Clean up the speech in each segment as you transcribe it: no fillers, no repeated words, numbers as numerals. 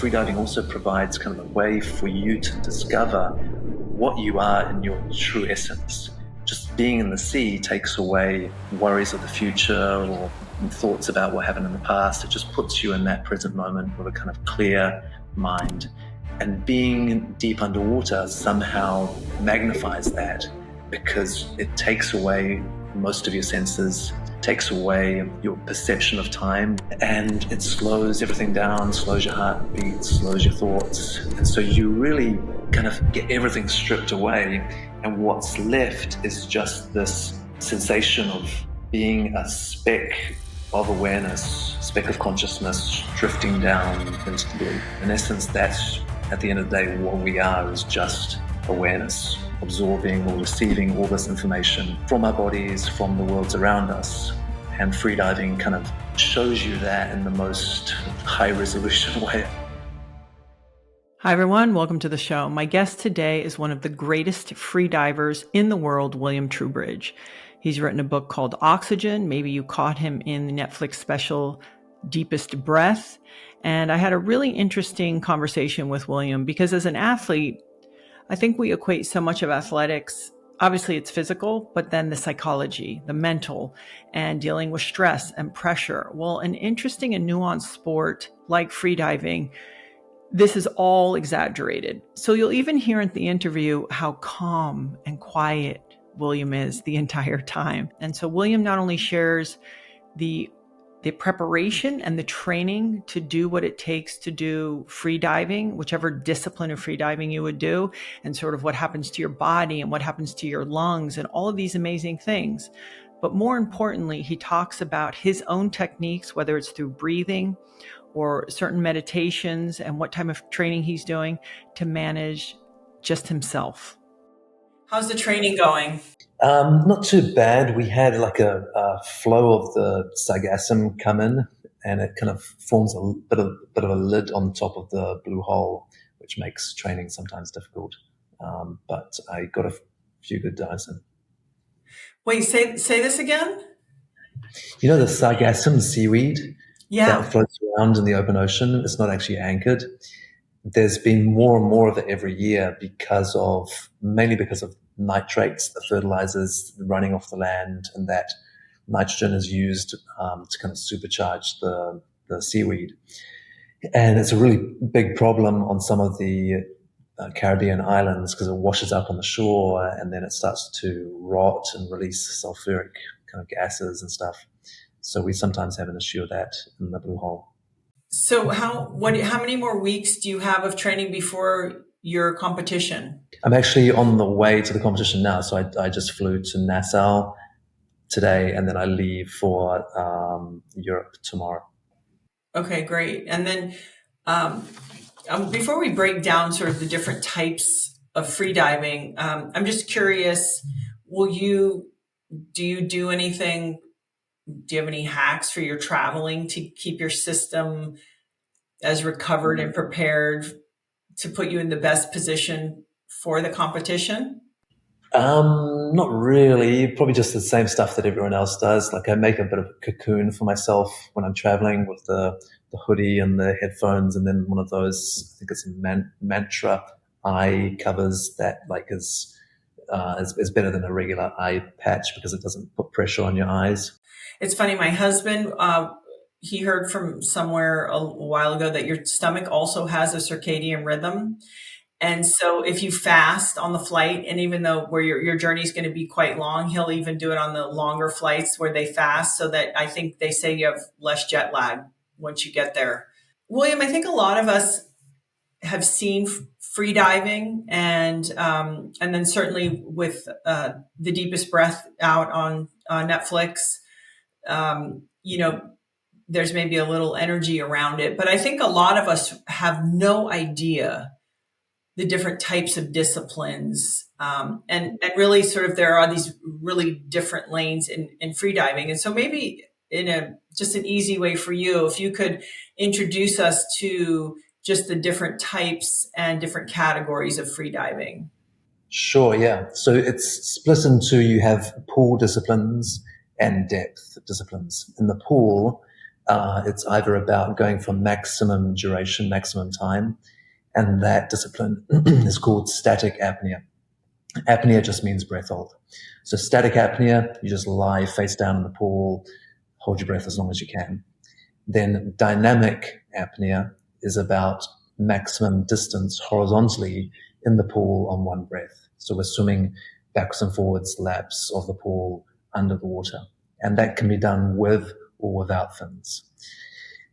freediving also provides kind of a way for you to discover what you are in your true essence. Just being in the sea takes away worries of the future or thoughts about what happened in the past. It just puts you in that present moment with a kind of clear mind. And being deep underwater somehow magnifies that, because it takes away most of your senses, takes away your perception of time, and it slows everything down, slows your heartbeat, slows your thoughts. And so you really kind of get everything stripped away, and what's left is just this sensation of being a speck of awareness, speck of consciousness drifting down into the blue. In essence, that's, at the end of the day, what we are is just awareness, absorbing or receiving all this information from our bodies, from the worlds around us. And freediving kind of shows you that in the most high resolution way. Hi, everyone. Welcome to the show. My guest today is one of the greatest freedivers in the world, William Trubridge. He's written a book called Oxygen. Maybe you caught him in the Netflix special Deepest Breath. And I had a really interesting conversation with William because as an athlete, I think we equate so much of athletics. Obviously, it's physical, but then the psychology, the mental, and dealing with stress and pressure. Well, an interesting and nuanced sport like freediving, this is all exaggerated. So you'll even hear in the interview how calm and quiet William is the entire time. And so William not only shares the preparation and the training to do what it takes to do freediving, whichever discipline of freediving you would do, and sort of what happens to your body and what happens to your lungs and all of these amazing things. But more importantly, he talks about his own techniques, whether it's through breathing or certain meditations and what type of training he's doing to manage just himself. How's the training going? Not too bad. We had like a flow of the sargassum come in, and it kind of forms a bit of a lid on top of the blue hole, which makes training sometimes difficult. But I got a few good dives in. Wait, say this again? You know the sargassum seaweed? Yeah. That floats around in the open ocean. It's not actually anchored. There's been more and more of it every year mainly because of nitrates, the fertilizers running off the land, and that nitrogen is used to kind of supercharge the seaweed. And it's a really big problem on some of the Caribbean islands because it washes up on the shore and then it starts to rot and release sulfuric kind of gases and stuff. So we sometimes have an issue with that in the blue hole. So how many more weeks do you have of training before your competition? I'm actually on the way to the competition now. So I just flew to Nassau today, and then I leave for Europe tomorrow. Okay, great. And then before we break down sort of the different types of freediving, I'm just curious, do you do anything? Do you have any hacks for your traveling to keep your system as recovered and prepared to put you in the best position for the competition? Not really. Probably just the same stuff that everyone else does. Like I make a bit of a cocoon for myself when I'm traveling with the hoodie and the headphones, and then one of those, I think it's mantra eye covers that like is better than a regular eye patch because it doesn't put pressure on your eyes. It's funny. My husband, he heard from somewhere a while ago that your stomach also has a circadian rhythm. And so if you fast on the flight, and even though where your journey is going to be quite long, he'll even do it on the longer flights where they fast, so that I think they say you have less jet lag once you get there. William, I think a lot of us have seen freediving and then certainly with The Deepest Breath out on Netflix, there's maybe a little energy around it, but I think a lot of us have no idea the different types of disciplines. And really sort of there are these really different lanes in freediving. And so maybe in just an easy way for you, if you could introduce us to just the different types and different categories of freediving. Sure, yeah. So it's split into, you have pool disciplines and depth disciplines. In the pool, It's either about going for maximum duration, maximum time, and that discipline is called static apnea. Apnea just means breath hold. So static apnea, you just lie face down in the pool, hold your breath as long as you can. Then dynamic apnea is about maximum distance horizontally in the pool on one breath. So we're swimming backwards and forwards laps of the pool under the water. And that can be done with or without fins.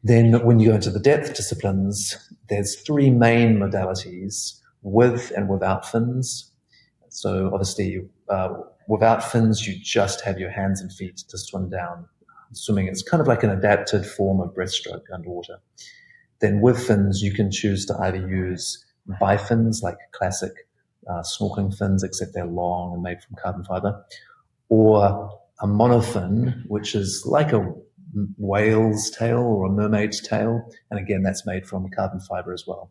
Then when you go into the depth disciplines, there's three main modalities: with and without fins. So obviously, without fins, you just have your hands and feet to swim down. Swimming is kind of like an adapted form of breaststroke underwater. Then with fins, you can choose to either use bifins, like classic snorkeling fins, except they're long and made from carbon fiber, or a monofin, which is like a whale's tail or a mermaid's tail. And again, that's made from carbon fiber as well.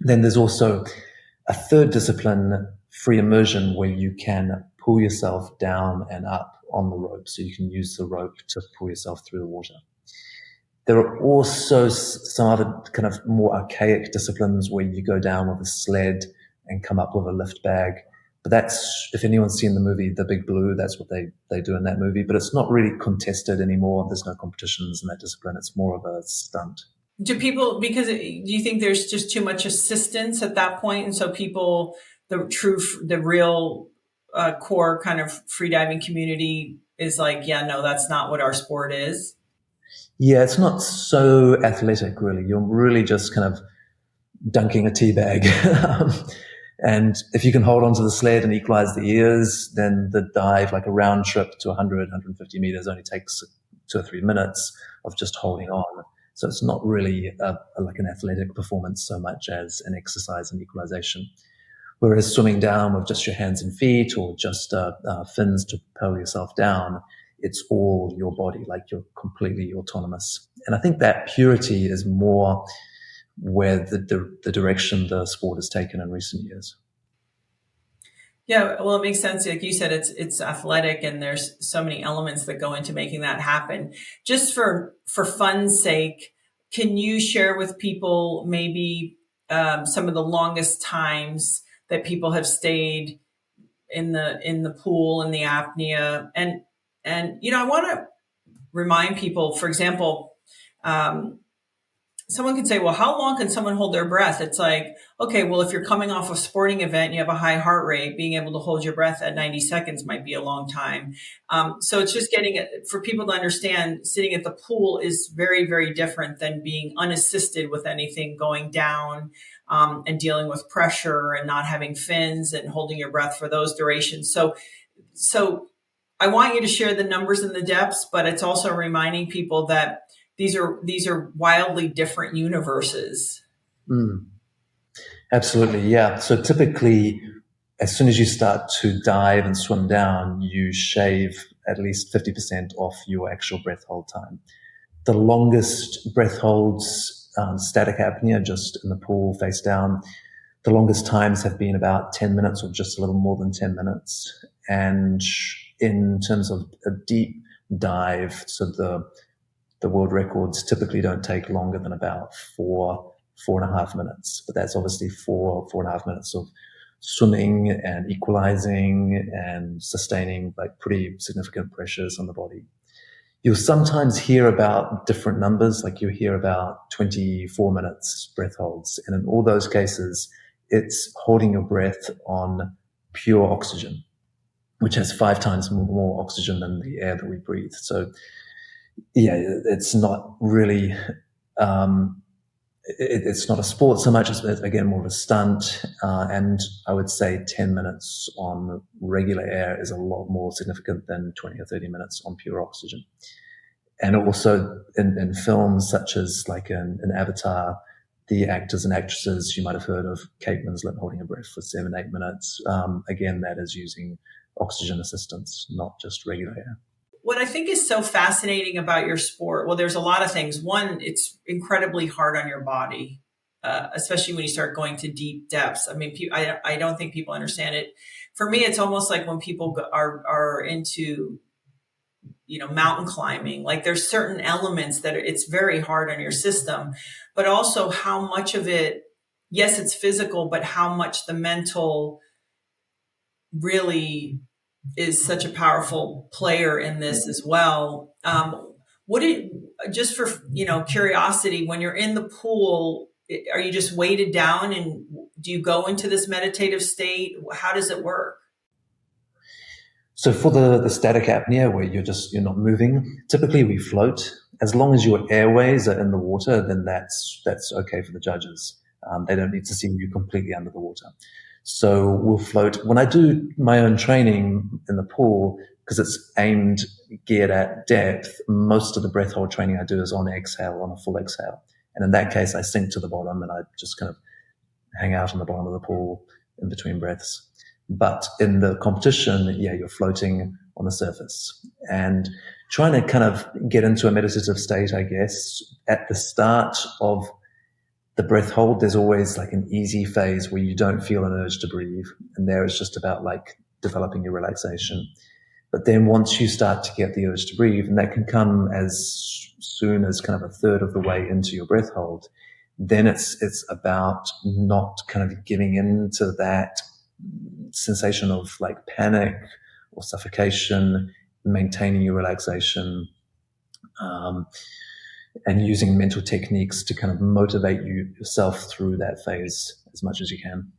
Then there's also a third discipline, free immersion, where you can pull yourself down and up on the rope. So you can use the rope to pull yourself through the water. There are also some other kind of more archaic disciplines where you go down with a sled and come up with a lift bag. But that's, if anyone's seen the movie The Big Blue, that's what they do in that movie. But it's not really contested anymore. There's no competitions in that discipline. It's more of a stunt. Do people, because do you think there's just too much assistance at that point? And so people, the real core kind of freediving community is like, yeah, no, that's not what our sport is. Yeah, it's not so athletic, really. You're really just kind of dunking a tea bag. And if you can hold onto the sled and equalize the ears, then the dive, like a round trip to 100, 150 meters, only takes 2 or 3 minutes of just holding on. So it's not really like an athletic performance so much as an exercise and equalization. Whereas swimming down with just your hands and feet or just fins to propel yourself down, it's all your body, like you're completely autonomous. And I think that purity is more where the direction the sport has taken in recent years. Yeah, well, it makes sense. Like you said, it's athletic, and there's so many elements that go into making that happen. Just for fun's sake, can you share with people maybe some of the longest times that people have stayed in the pool in the apnea? And I want to remind people, for example, someone could say, well, how long can someone hold their breath? It's like, okay, well, if you're coming off a sporting event and you have a high heart rate, being able to hold your breath at 90 seconds might be a long time. So it's just getting it for people to understand sitting at the pool is very, very different than being unassisted with anything going down and dealing with pressure and not having fins and holding your breath for those durations. So I want you to share the numbers and the depths, but it's also reminding people that these are wildly different universes. Absolutely, yeah. So typically, as soon as you start to dive and swim down, you shave at least 50% off your actual breath hold time. The longest breath holds, static apnea, just in the pool face down, the longest times have been about 10 minutes or just a little more than 10 minutes. And in terms of a deep dive, so the world records typically don't take longer than about 4.5 minutes. But that's obviously 4.5 minutes of swimming and equalizing and sustaining like pretty significant pressures on the body. You'll sometimes hear about different numbers, like you hear about 24 minutes breath holds. And in all those cases, it's holding your breath on pure oxygen, which has 5 times more oxygen than the air that we breathe. So yeah, it's not really, it's not a sport so much as, again, more of a stunt. And I would say 10 minutes on regular air is a lot more significant than 20 or 30 minutes on pure oxygen. And also in films such as like in Avatar, the actors and actresses, you might have heard of Kate Winslet holding her breath for 7-8 minutes. Again, that is using oxygen assistance, not just regular air. What I think is so fascinating about your sport, well, there's a lot of things. One, it's incredibly hard on your body, especially when you start going to deep depths. I mean, I don't think people understand it. For me, it's almost like when people are into mountain climbing. Like there's certain elements that it's very hard on your system, but also how much of it, yes, it's physical, but how much the mental really is such a powerful player in this as well. What did, just for, curiosity, when you're in the pool, are you just weighted down and do you go into this meditative state? How does it work? So for the static apnea where you're not moving, typically we float. As long as your airways are in the water, then that's okay for the judges. They don't need to see you completely under the water. So we'll float. When I do my own training in the pool, because it's geared at depth, most of the breath hold training I do is on exhale, on a full exhale. And in that case, I sink to the bottom and I just kind of hang out on the bottom of the pool in between breaths. But in the competition, you're floating on the surface and trying to kind of get into a meditative state, I guess. At the start of the breath hold, there's always like an easy phase where you don't feel an urge to breathe. And there it's just about like developing your relaxation. But then once you start to get the urge to breathe, and that can come as soon as kind of a third of the way into your breath hold, then it's about not kind of giving in to that sensation of like panic or suffocation, maintaining your relaxation, and using mental techniques to kind of motivate yourself through that phase as much as you can.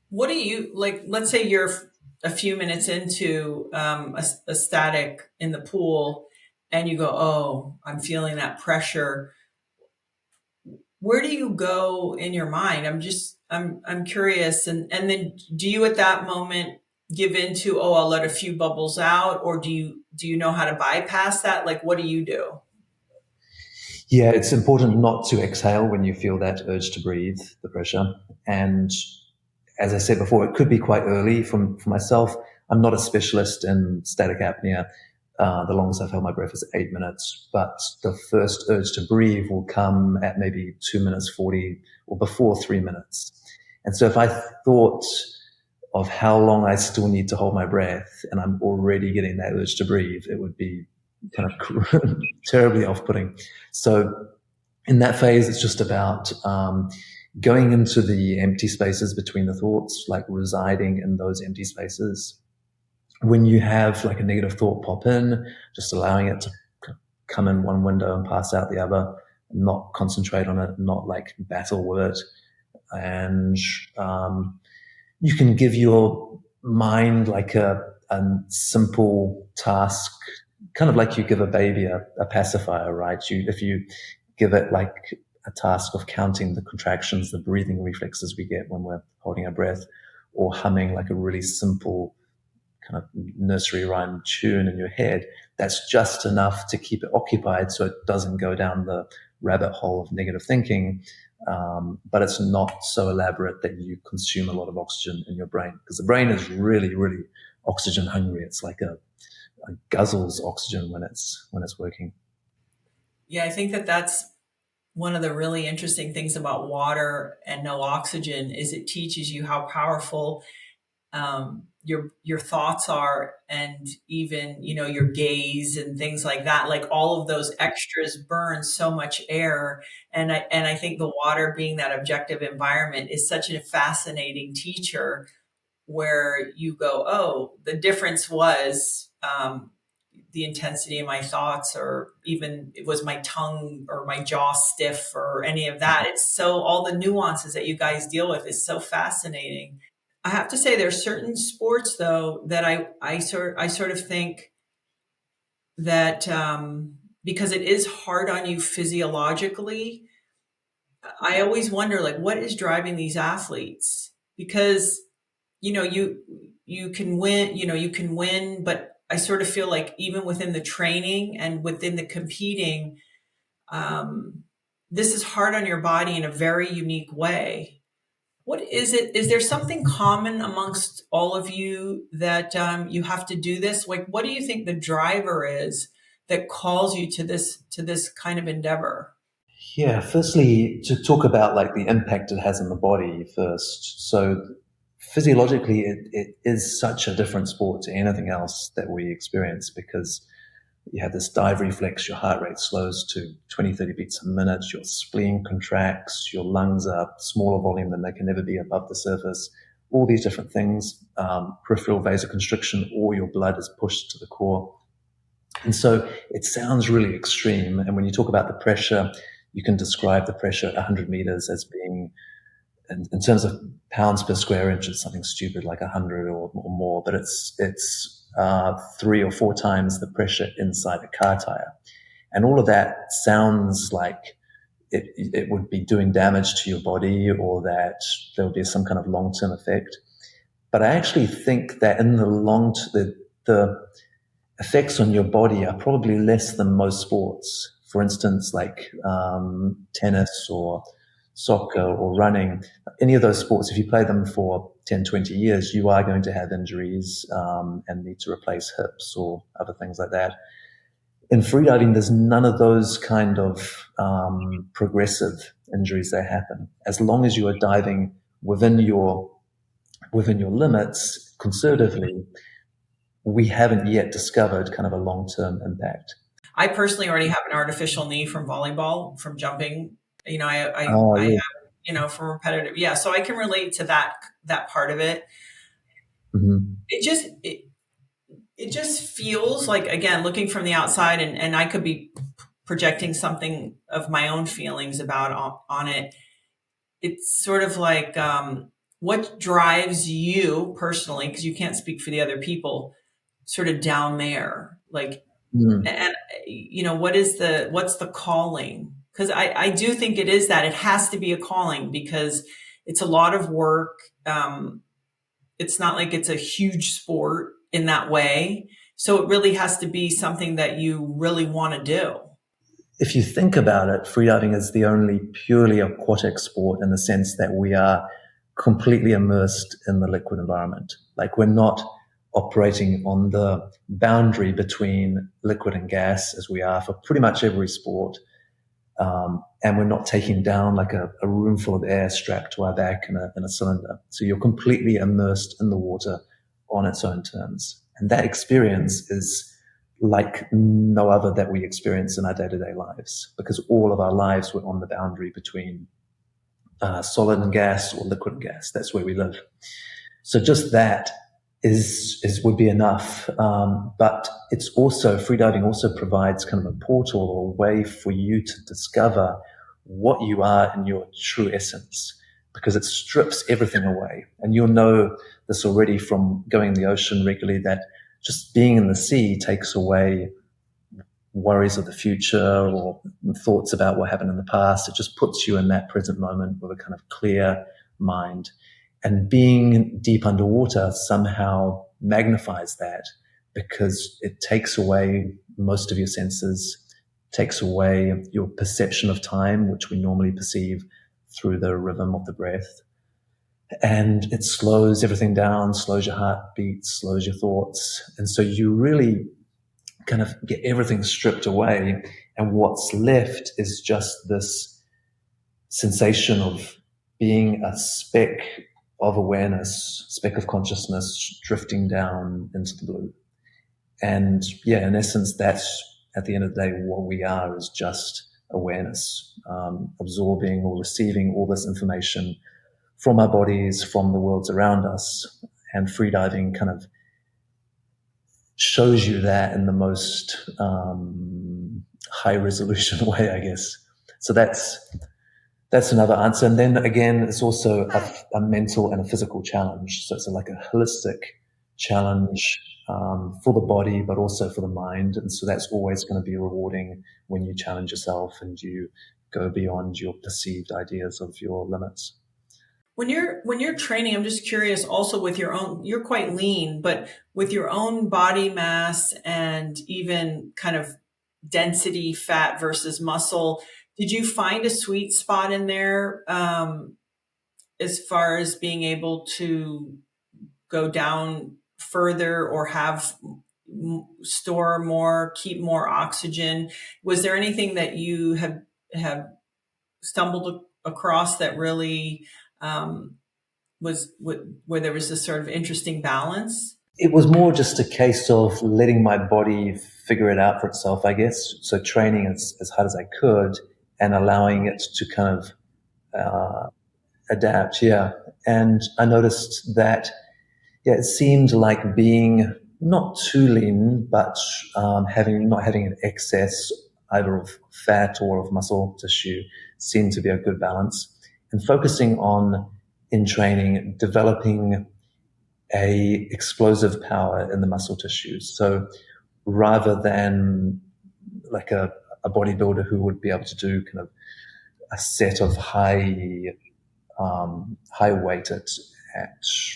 What do you like? Let's say you're a few minutes into a static in the pool and you go, oh, I'm feeling that pressure. Where do you go in your mind? I'm curious. And then do you at that moment give into, oh, I'll let a few bubbles out, or do you know how to bypass that? Like, what do you do? Yeah, it's important not to exhale when you feel that urge to breathe, the pressure. And as I said before, it could be quite early for myself. I'm not a specialist in static apnea. The longest I've held my breath is 8 minutes, but the first urge to breathe will come at maybe 2 minutes 40 or before 3 minutes. And so if I thought of how long I still need to hold my breath and I'm already getting that urge to breathe, it would be kind of terribly off-putting. So in that phase, it's just about going into the empty spaces between the thoughts, like residing in those empty spaces. When you have like a negative thought pop in, just allowing it to come in one window and pass out the other, not concentrate on it, not like battle with it. And you can give your mind like a simple task, kind of like you give a baby a pacifier, right? If you give it like a task of counting the contractions, the breathing reflexes we get when we're holding our breath, or humming like a really simple kind of nursery rhyme tune in your head, that's just enough to keep it occupied so it doesn't go down the rabbit hole of negative thinking. But it's not so elaborate that you consume a lot of oxygen in your brain, because the brain is really, really oxygen hungry. It's like a guzzles oxygen when it's working. Yeah, I think that's one of the really interesting things about water and no oxygen is it teaches you how powerful your thoughts are, and even your gaze and things like that. Like all of those extras burn so much air, and I think the water being that objective environment is such a fascinating teacher, where you go, oh, the difference was the intensity of my thoughts, or even it was my tongue or my jaw stiff or any of that. It's so, all the nuances that you guys deal with is so fascinating. I have to say there's certain sports though that I sort of think that because it is hard on you physiologically, I always wonder like what is driving these athletes, because you can win, but I sort of feel like even within the training and within the competing, this is hard on your body in a very unique way. What is it? Is there something common amongst all of you that you have to do this? Like, what do you think the driver is that calls you to this kind of endeavor? Yeah, firstly, to talk about like the impact it has on the body first. So physiologically, it is such a different sport to anything else that we experience, because you have this dive reflex, your heart rate slows to 20, 30 beats a minute, your spleen contracts, your lungs are smaller volume than they can ever be above the surface, all these different things, peripheral vasoconstriction, or your blood is pushed to the core. And so it sounds really extreme. And when you talk about the pressure, you can describe the pressure at 100 meters as being, in terms of pounds per square inch, it's something stupid like 100 or more, but it's 3 or 4 times the pressure inside a car tire. And all of that sounds like it would be doing damage to your body, or that there would be some kind of long-term effect. But I actually think that in the long term, the effects on your body are probably less than most sports. For instance, like tennis or soccer or running, any of those sports, if you play them for 10, 20 years, you are going to have injuries and need to replace hips or other things like that. In freediving, there's none of those kind of progressive injuries that happen. As long as you are diving within your limits conservatively, we haven't yet discovered kind of a long-term impact. I personally already have an artificial knee from volleyball, from jumping. You know, I Yeah. have, from repetitive. Yeah. So I can relate to that part of it. Mm-hmm. It just feels like, again, looking from the outside, and I could be projecting something of my own feelings about on it. It's sort of like, what drives you personally, because you can't speak for the other people, sort of down there, like, and what's the calling? Because I do think it is that it has to be a calling, because it's a lot of work. It's not like it's a huge sport in that way. So it really has to be something that you really want to do. If you think about it, freediving is the only purely aquatic sport in the sense that we are completely immersed in the liquid environment. Like, we're not operating on the boundary between liquid and gas as we are for pretty much every sport. And we're not taking down like a room full of air strapped to our back in a cylinder. So you're completely immersed in the water on its own terms. And that experience is like no other that we experience in our day-to-day lives, because all of our lives we're on the boundary between solid and gas or liquid and gas. That's where we live. So just that would be enough. But it's also, freediving also provides kind of a portal or a way for you to discover what you are in your true essence, because it strips everything away. And you'll know this already from going in the ocean regularly, that just being in the sea takes away worries of the future or thoughts about what happened in the past. It just puts you in that present moment with a kind of clear mind. And being deep underwater somehow magnifies that, because it takes away most of your senses, takes away your perception of time, which we normally perceive through the rhythm of the breath. And it slows everything down, slows your heartbeat, slows your thoughts. And so you really kind of get everything stripped away. And what's left is just this sensation of being a speck of awareness, speck of consciousness drifting down into the blue. And yeah, in essence, that's at the end of the day what we are, is just awareness, absorbing or receiving all this information from our bodies, from the worlds around us. And freediving kind of shows you that in the most high resolution way, I guess. So that's another answer. And then again, it's also a mental and a physical challenge. So it's like a holistic challenge for the body, but also for the mind. And so that's always going to be rewarding when you challenge yourself and you go beyond your perceived ideas of your limits. When you're training, I'm just curious also, with your own, you're quite lean, but with your own body mass and even kind of density, fat versus muscle, did you find a sweet spot in there, as far as being able to go down further or store more, keep more oxygen? Was there anything that you have stumbled across that really where there was this sort of interesting balance? It was more just a case of letting my body figure it out for itself, I guess. So training as hard as I could and allowing it to kind of adapt. Yeah. And I noticed that, yeah, it seemed like being not too lean, but not having an excess either of fat or of muscle tissue seemed to be a good balance. And focusing on, in training, developing a explosive power in the muscle tissues. So rather than like a bodybuilder who would be able to do kind of a set of high weight at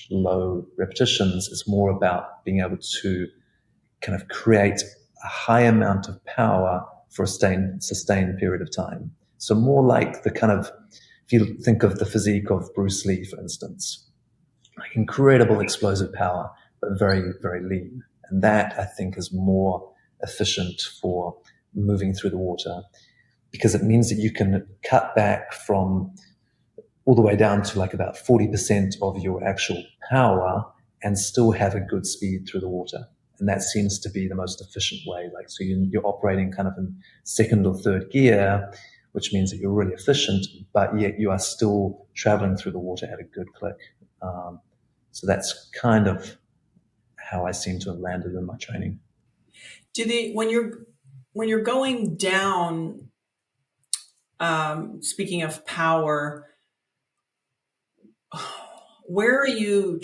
low repetitions, it's more about being able to kind of create a high amount of power for a sustained period of time. So more like the kind of, if you think of the physique of Bruce Lee, for instance, like incredible explosive power, but very, very lean. And that, I think, is more efficient for moving through the water because it means that you can cut back from all the way down to like about 40% of your actual power and still have a good speed through the water. And that seems to be the most efficient way. Like, so you're operating kind of in second or third gear, which means that you're really efficient, but yet you are still traveling through the water at a good click. So that's kind of how I seem to have landed in my training. When you're going down, speaking of power, where are you?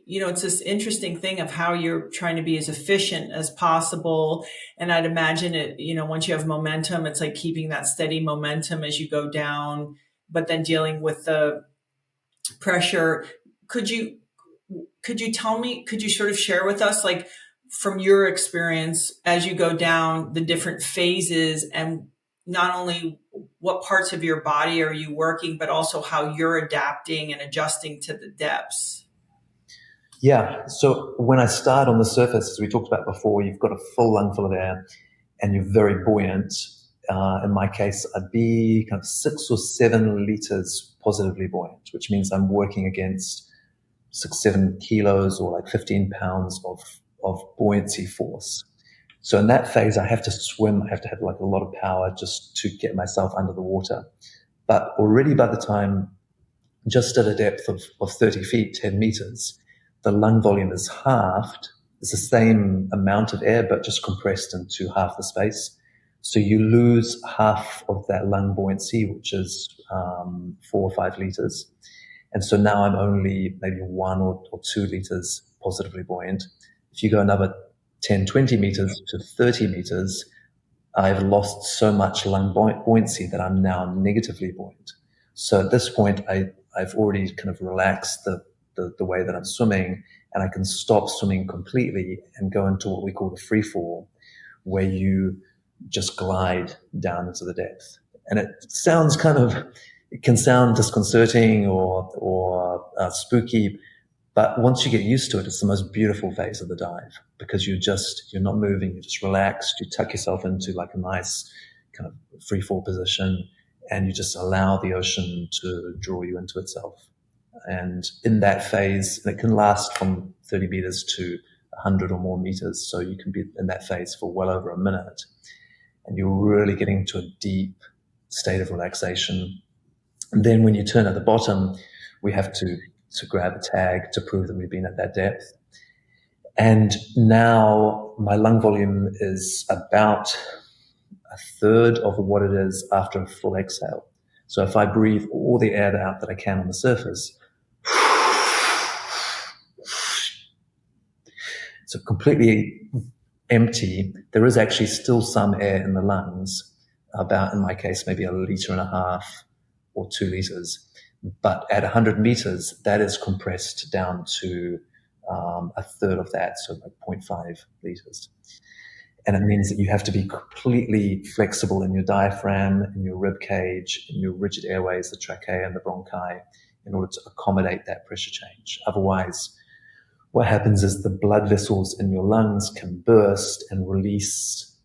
It's this interesting thing of how you're trying to be as efficient as possible. And I'd imagine it, once you have momentum, it's like keeping that steady momentum as you go down, but then dealing with the pressure. Could you sort of share with us, like, from your experience as you go down, the different phases, and not only what parts of your body are you working, but also how you're adapting and adjusting to the depths? Yeah. So when I start on the surface, as we talked about before, you've got a full lungful of air and you're very buoyant. In my case, I'd be kind of 6 or 7 liters positively buoyant, which means I'm working against 6-7 kilos or like 15 pounds of buoyancy force. So in that phase, I have to swim. I have to have like a lot of power just to get myself under the water. But already by the time, just at a depth of 30 feet, 10 meters, the lung volume is halved. It's the same amount of air, but just compressed into half the space. So you lose half of that lung buoyancy, which is 4 or 5 liters. And so now I'm only maybe 1 or 2 liters positively buoyant. If you go another 10, 20 meters to 30 meters, I've lost so much lung buoyancy that I'm now negatively buoyant. So at this point, I've already kind of relaxed the way that I'm swimming, and I can stop swimming completely and go into what we call the free fall, where you just glide down into the depth. And it can sound disconcerting or spooky, but once you get used to it, it's the most beautiful phase of the dive because you're not moving, you're just relaxed, you tuck yourself into like a nice kind of free fall position, and you just allow the ocean to draw you into itself. And in that phase, and it can last from 30 meters to 100 or more meters, so you can be in that phase for well over a minute, and you're really getting to a deep state of relaxation. And then when you turn at the bottom, we have to grab a tag to prove that we've been at that depth. And now my lung volume is about a third of what it is after a full exhale. So if I breathe all the air out that I can on the surface, so completely empty, there is actually still some air in the lungs, about, in my case, maybe 1.5 liters or 2 liters. But at 100 meters, that is compressed down to a third of that, so like 0.5 liters. And it means that you have to be completely flexible in your diaphragm, in your rib cage, in your rigid airways, the trachea and the bronchi, in order to accommodate that pressure change. Otherwise, what happens is the blood vessels in your lungs can burst and release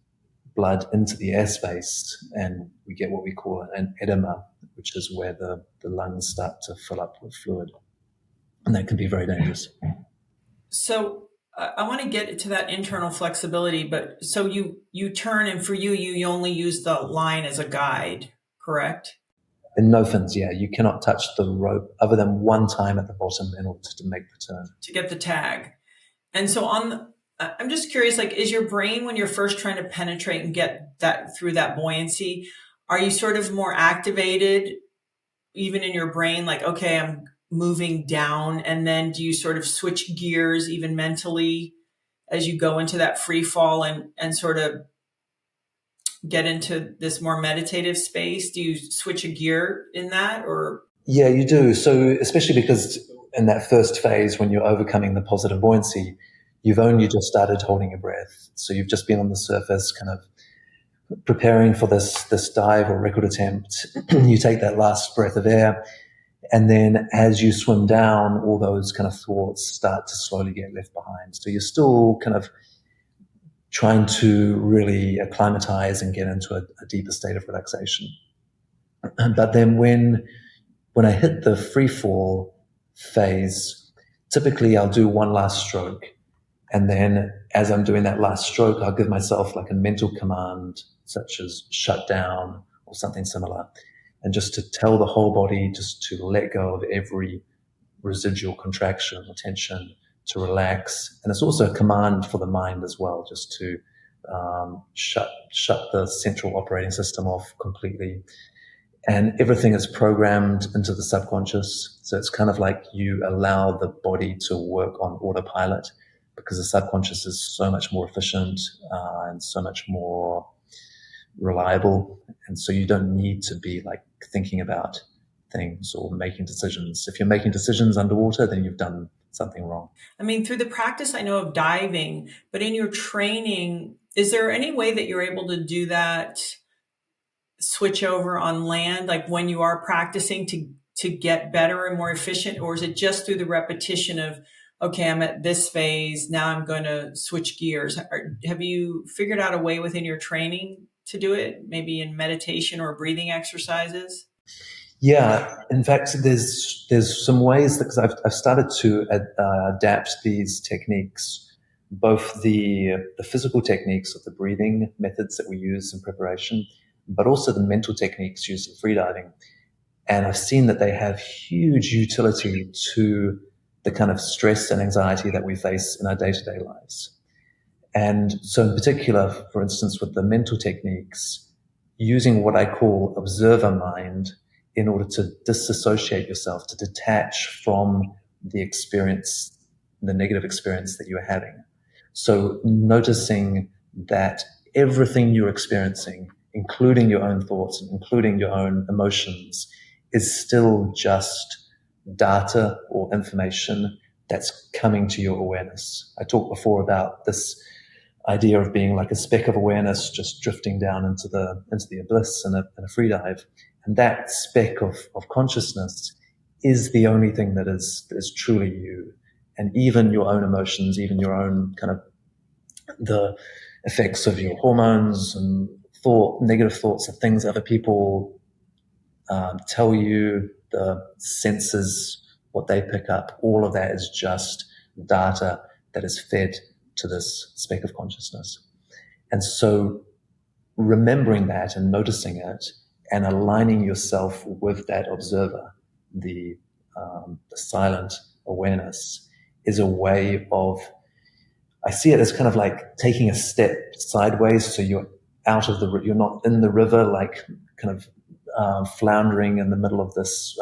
blood into the airspace, and we get what we call an edema, which is where the lungs start to fill up with fluid. And that can be very dangerous. So I want to get to that internal flexibility, but so you turn, and for you only use the line as a guide, correct? In no fins, yeah, you cannot touch the rope other than one time at the bottom in order to make the turn. To get the tag. And so I'm just curious, like, is your brain, when you're first trying to penetrate and get that through that buoyancy, are you sort of more activated even in your brain? Like, okay, I'm moving down. And then do you sort of switch gears even mentally as you go into that free fall and sort of get into this more meditative space? Do you switch a gear in that, or? Yeah, you do. So, especially because in that first phase, when you're overcoming the positive buoyancy, you've only just started holding your breath. So, you've just been on the surface, kind of preparing for this dive or record attempt. You take that last breath of air, and then as you swim down, all those kind of thoughts start to slowly get left behind. So, you're still kind of trying to really acclimatize and get into a deeper state of relaxation. But then when I hit the free fall phase, typically I'll do one last stroke. And then as I'm doing that last stroke, I'll give myself like a mental command, such as shut down or something similar. And just to tell the whole body just to let go of every residual contraction or tension, to relax. And it's also a command for the mind as well, just to shut the central operating system off completely. And everything is programmed into the subconscious. So it's kind of like you allow the body to work on autopilot, because the subconscious is so much more efficient and so much more reliable. And so you don't need to be like thinking about things or making decisions. If you're making decisions underwater, then you've done something wrong. I mean, through the practice I know of diving, but in your training, is there any way that you're able to do that switch over on land, like when you are practicing to get better and more efficient? Or is it just through the repetition of, okay, I'm at this phase, now I'm going to switch gears? Have you figured out a way within your training to do it, maybe in meditation or breathing exercises? Yeah, in fact, there's some ways, because I've started to adapt these techniques, both the physical techniques of the breathing methods that we use in preparation, but also the mental techniques used in freediving. And I've seen that they have huge utility to the kind of stress and anxiety that we face in our day-to-day lives. And so in particular, for instance, with the mental techniques, using what I call observer mind in order to disassociate yourself, to detach from the experience, the negative experience that you're having. So noticing that everything you're experiencing, including your own thoughts and including your own emotions, is still just data or information that's coming to your awareness. I talked before about this idea of being like a speck of awareness just drifting down into the abyss in a free dive. And that speck of consciousness is the only thing that is truly you. And even your own emotions, even your own kind of the effects of your hormones and negative thoughts of things other people tell you, the senses, what they pick up, all of that is just data that is fed to this speck of consciousness. And so remembering that and noticing it and aligning yourself with that observer, the silent awareness, is a way of, I see it as kind of like taking a step sideways. So you're you're not in the river, like kind of floundering in the middle of this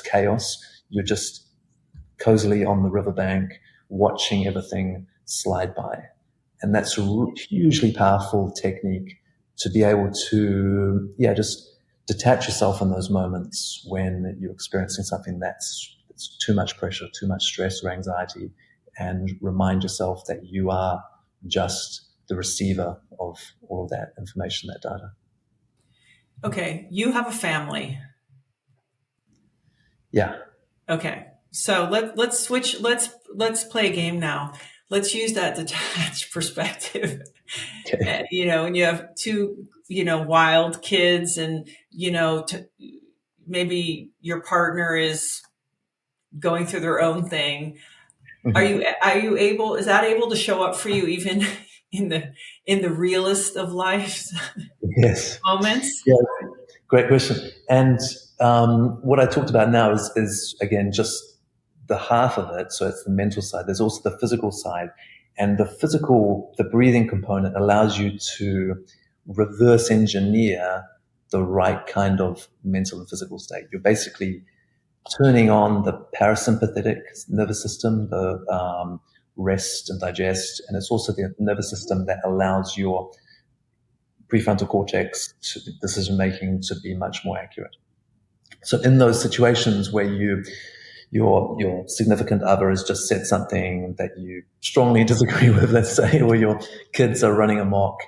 chaos. You're just cozily on the riverbank, watching everything slide by. And that's a hugely powerful technique to be able to, just detach yourself in those moments when you're experiencing something that's too much pressure, too much stress or anxiety, and remind yourself that you are just the receiver of all of that information, that data. Okay, you have a family. Yeah. Okay, so let's switch. Let's play a game now. Let's use that detached perspective. Okay. And you have two, wild kids, and maybe your partner is going through their own thing. Mhm. Are you able, is that able to show up for you even in the realest of life's Yes. moments? Yeah. Great question. And what I talked about now is again just the half of it. So it's the mental side. There's also the physical side, and the breathing component allows you to reverse engineer the right kind of mental and physical state. You're basically turning on the parasympathetic nervous system, the rest and digest, and it's also the nervous system that allows your prefrontal cortex decision making to be much more accurate. So in those situations where your significant other has just said something that you strongly disagree with, let's say, or your kids are running amok,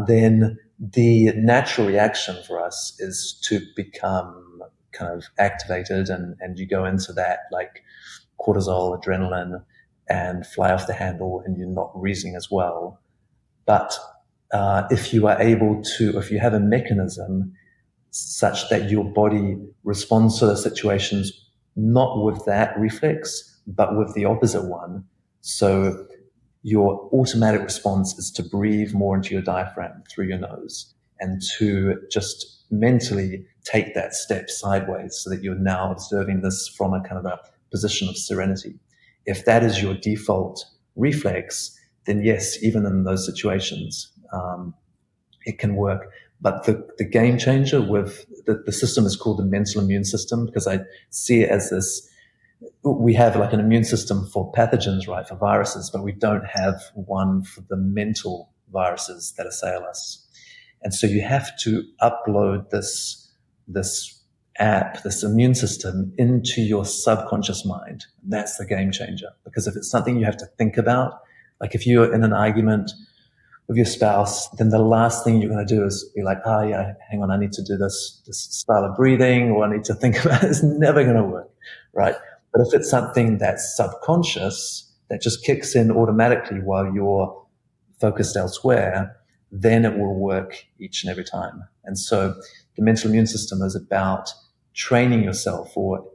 then the natural reaction for us is to become kind of activated, and you go into that like cortisol, adrenaline, and fly off the handle, and you're not reasoning as well. But if you are able to, if you have a mechanism such that your body responds to the situations not with that reflex, but with the opposite one. So your automatic response is to breathe more into your diaphragm through your nose and to just mentally take that step sideways so that you're now observing this from a kind of a position of serenity. If that is your default reflex, then yes, even in those situations, it can work. But the game changer with the system is called the mental immune system, because I see it as this. We have like an immune system for pathogens, right, for viruses, but we don't have one for the mental viruses that assail us. And so you have to upload this app, this immune system, into your subconscious mind. That's the game changer. Because if it's something you have to think about, like if you're in an argument with your spouse, then the last thing you're going to do is be like, oh yeah, hang on, I need to do this style of breathing, or I need to think about it. It's never going to work, right? But if it's something that's subconscious, that just kicks in automatically while you're focused elsewhere, then it will work each and every time. And so the mental immune system is about training yourself or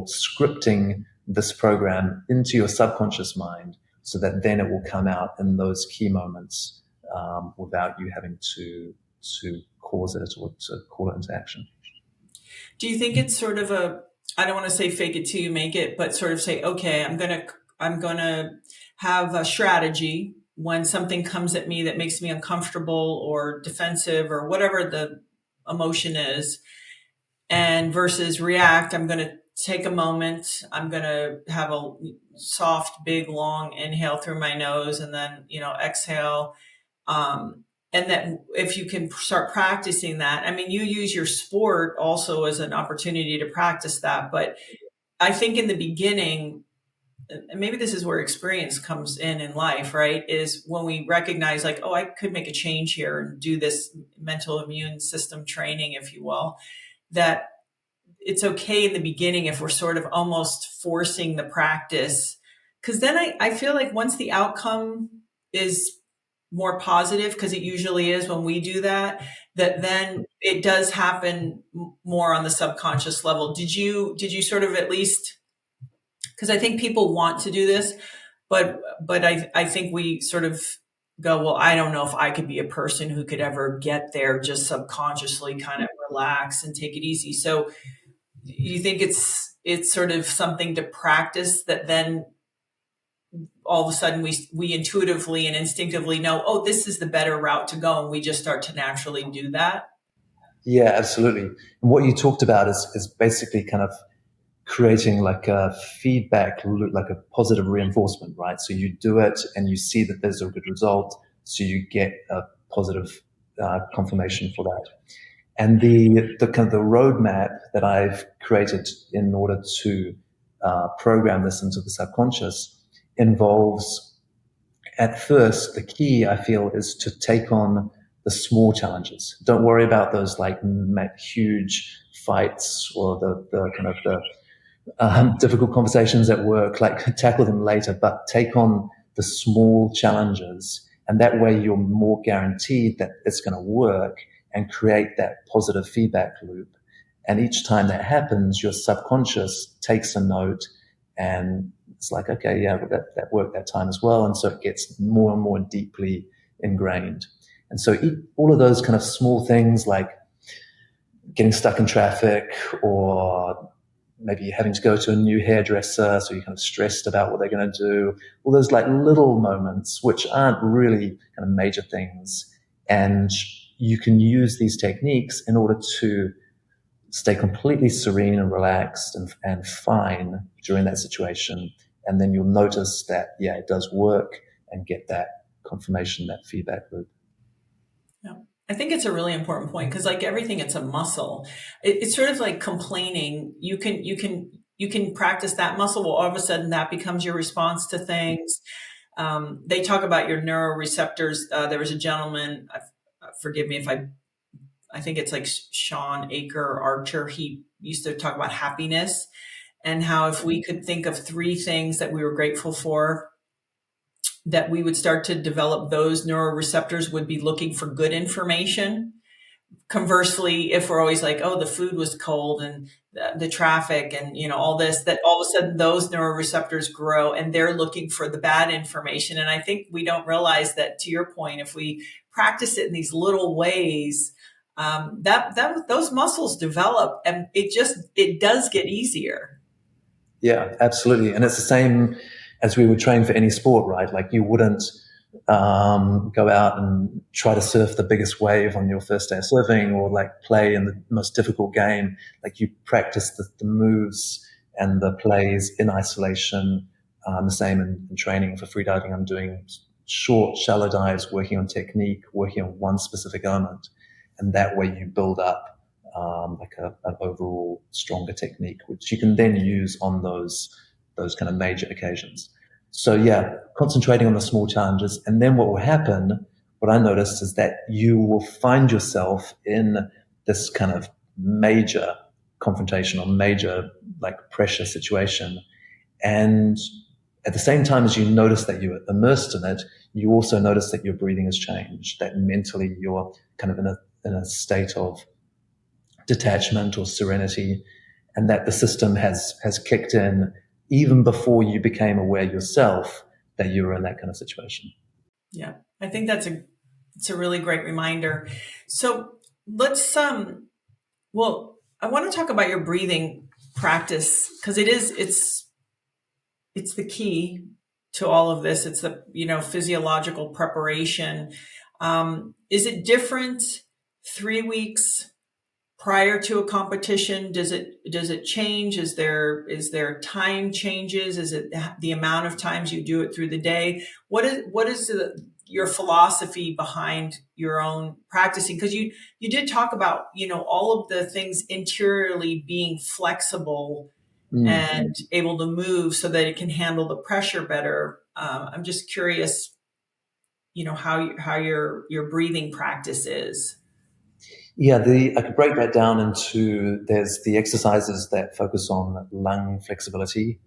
scripting this program into your subconscious mind so that then it will come out in those key moments without you having to cause it or to call it into action. Do you think it's sort of a, I don't want to say fake it till you make it, but sort of say, okay, I'm going to have a strategy when something comes at me that makes me uncomfortable or defensive or whatever the emotion is, and versus react, I'm going to take a moment. I'm going to have a soft, big, long inhale through my nose and then, exhale. And that if you can start practicing that, I mean, you use your sport also as an opportunity to practice that. But I think in the beginning, and maybe this is where experience comes in life, right? Is when we recognize like, oh, I could make a change here and do this mental immune system training, if you will, that it's okay in the beginning if we're sort of almost forcing the practice. Because then I feel like once the outcome is more positive, because it usually is when we do that, that then it does happen more on the subconscious level. Did you sort of at least, because I think people want to do this, but I think we sort of go, well, I don't know if I could be a person who could ever get there, just subconsciously kind of relax and take it easy. So you think it's sort of something to practice that then all of a sudden we intuitively and instinctively know, oh, this is the better route to go, and we just start to naturally do that. Yeah, absolutely. And what you talked about is basically kind of creating like a feedback loop, like a positive reinforcement, right? So you do it and you see that there's a good result, so you get a positive confirmation for that. And the kind of the roadmap that I've created in order to program this into the subconscious involves, at first, the key I feel is to take on the small challenges. Don't worry about those like huge fights or the kind of the difficult conversations at work, like tackle them later, but take on the small challenges. And that way you're more guaranteed that it's going to work and create that positive feedback loop. And each time that happens, your subconscious takes a note, and it's like, okay, yeah, that worked that time as well. And so it gets more and more deeply ingrained. And so all of those kind of small things, like getting stuck in traffic, or maybe having to go to a new hairdresser, so you're kind of stressed about what they're going to do, all those like little moments, which aren't really kind of major things. And you can use these techniques in order to stay completely serene and relaxed and fine during that situation. And then you'll notice that, yeah, it does work, and get that confirmation, that feedback loop. Yeah. I think it's a really important point, because like everything, it's a muscle. It's sort of like complaining. You can practice that muscle. Well, all of a sudden that becomes your response to things. They talk about your neuroreceptors. There was a gentleman, forgive me if I think it's like Sean Aker Archer. He used to talk about happiness, and how if we could think of 3 things that we were grateful for, that we would start to develop those neuroreceptors would be looking for good information. Conversely, if we're always like, oh, the food was cold and the traffic and, all this, that all of a sudden those neuroreceptors grow and they're looking for the bad information. And I think we don't realize that, to your point, if we practice it in these little ways, that those muscles develop, and it does get easier. Yeah, absolutely. And it's the same as we would train for any sport, right? Like you wouldn't go out and try to surf the biggest wave on your first day of surfing, or like play in the most difficult game. Like you practice the moves and the plays in isolation. The same in training for freediving. I'm doing short, shallow dives, working on technique, working on one specific element. And that way you build up like an overall stronger technique, which you can then use on those kind of major occasions. So yeah, concentrating on the small challenges. And then what will happen, what I noticed, is that you will find yourself in this kind of major confrontation or major like pressure situation. And at the same time as you notice that you're immersed in it, you also notice that your breathing has changed, that mentally you're kind of in a state of detachment or serenity, and that the system has kicked in even before you became aware yourself that you were in that kind of situation. Yeah, I think it's a really great reminder. So let's well, I want to talk about your breathing practice, because it's the key to all of this. It's the physiological preparation. Is it different 3 weeks prior to a competition? Does it change? Is there time changes? Is it the amount of times you do it through the day? What is your philosophy behind your own practicing? Because you did talk about all of the things interiorly being flexible and able to move so that it can handle the pressure better. I'm just curious, how your breathing practice is. Yeah, I could break that down into, there's the exercises that focus on lung flexibility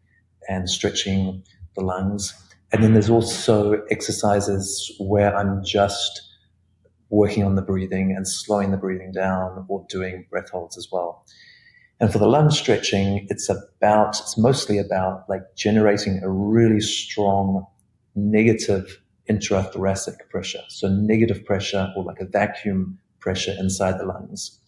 and stretching the lungs. And then there's also exercises where I'm just working on the breathing and slowing the breathing down, or doing breath holds as well. And for the lung stretching, it's mostly about like generating a really strong negative intrathoracic pressure. So negative pressure, or like a vacuum pressure inside the lungs.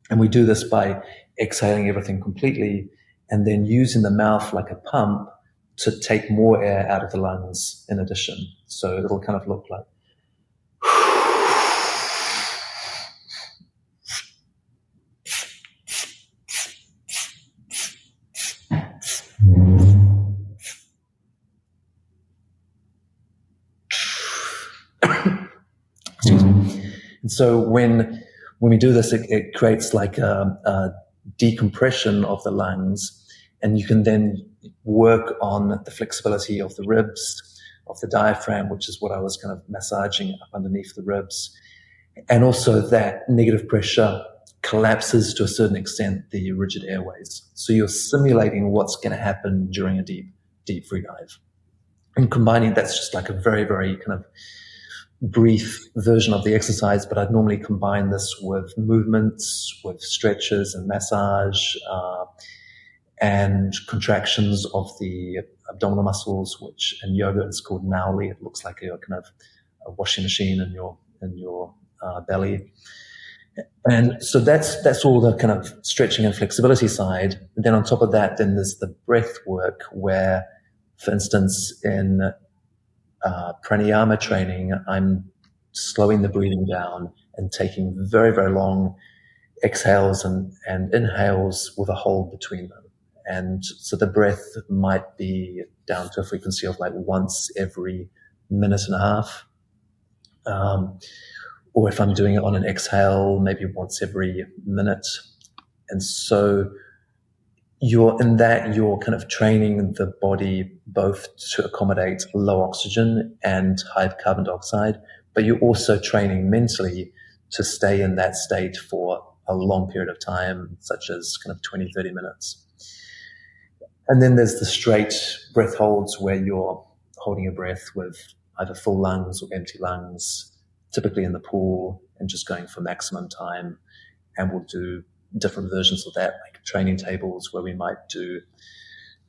And we do this by exhaling everything completely and then using the mouth like a pump to take more air out of the lungs in addition. So it'll kind of look like excuse me. And so when we do this, it creates like a decompression of the lungs, and you can then work on the flexibility of the ribs, of the diaphragm, which is what I was kind of massaging up underneath the ribs. And also that negative pressure collapses to a certain extent the rigid airways. So you're simulating what's going to happen during a deep free dive. And combining that's just like a very, very kind of brief version of the exercise, but I'd normally combine this with movements, with stretches and massage, and contractions of the abdominal muscles, which in yoga is called nauli. It looks like a kind of a washing machine in your belly. And so that's all the kind of stretching and flexibility side. And then on top of that, then there's the breath work where, for instance, in pranayama training, I'm slowing the breathing down and taking very, very long exhales and inhales with a hold between them. And so the breath might be down to a frequency of like once every minute and a half. Or if I'm doing it on an exhale, maybe once every minute. And so you're kind of training the body both to accommodate low oxygen and high carbon dioxide, but you're also training mentally to stay in that state for a long period of time, such as kind of 20, 30 minutes. And then there's the straight breath holds where you're holding your breath with either full lungs or empty lungs, typically in the pool, and just going for maximum time. And we'll do different versions of that, like training tables where we might do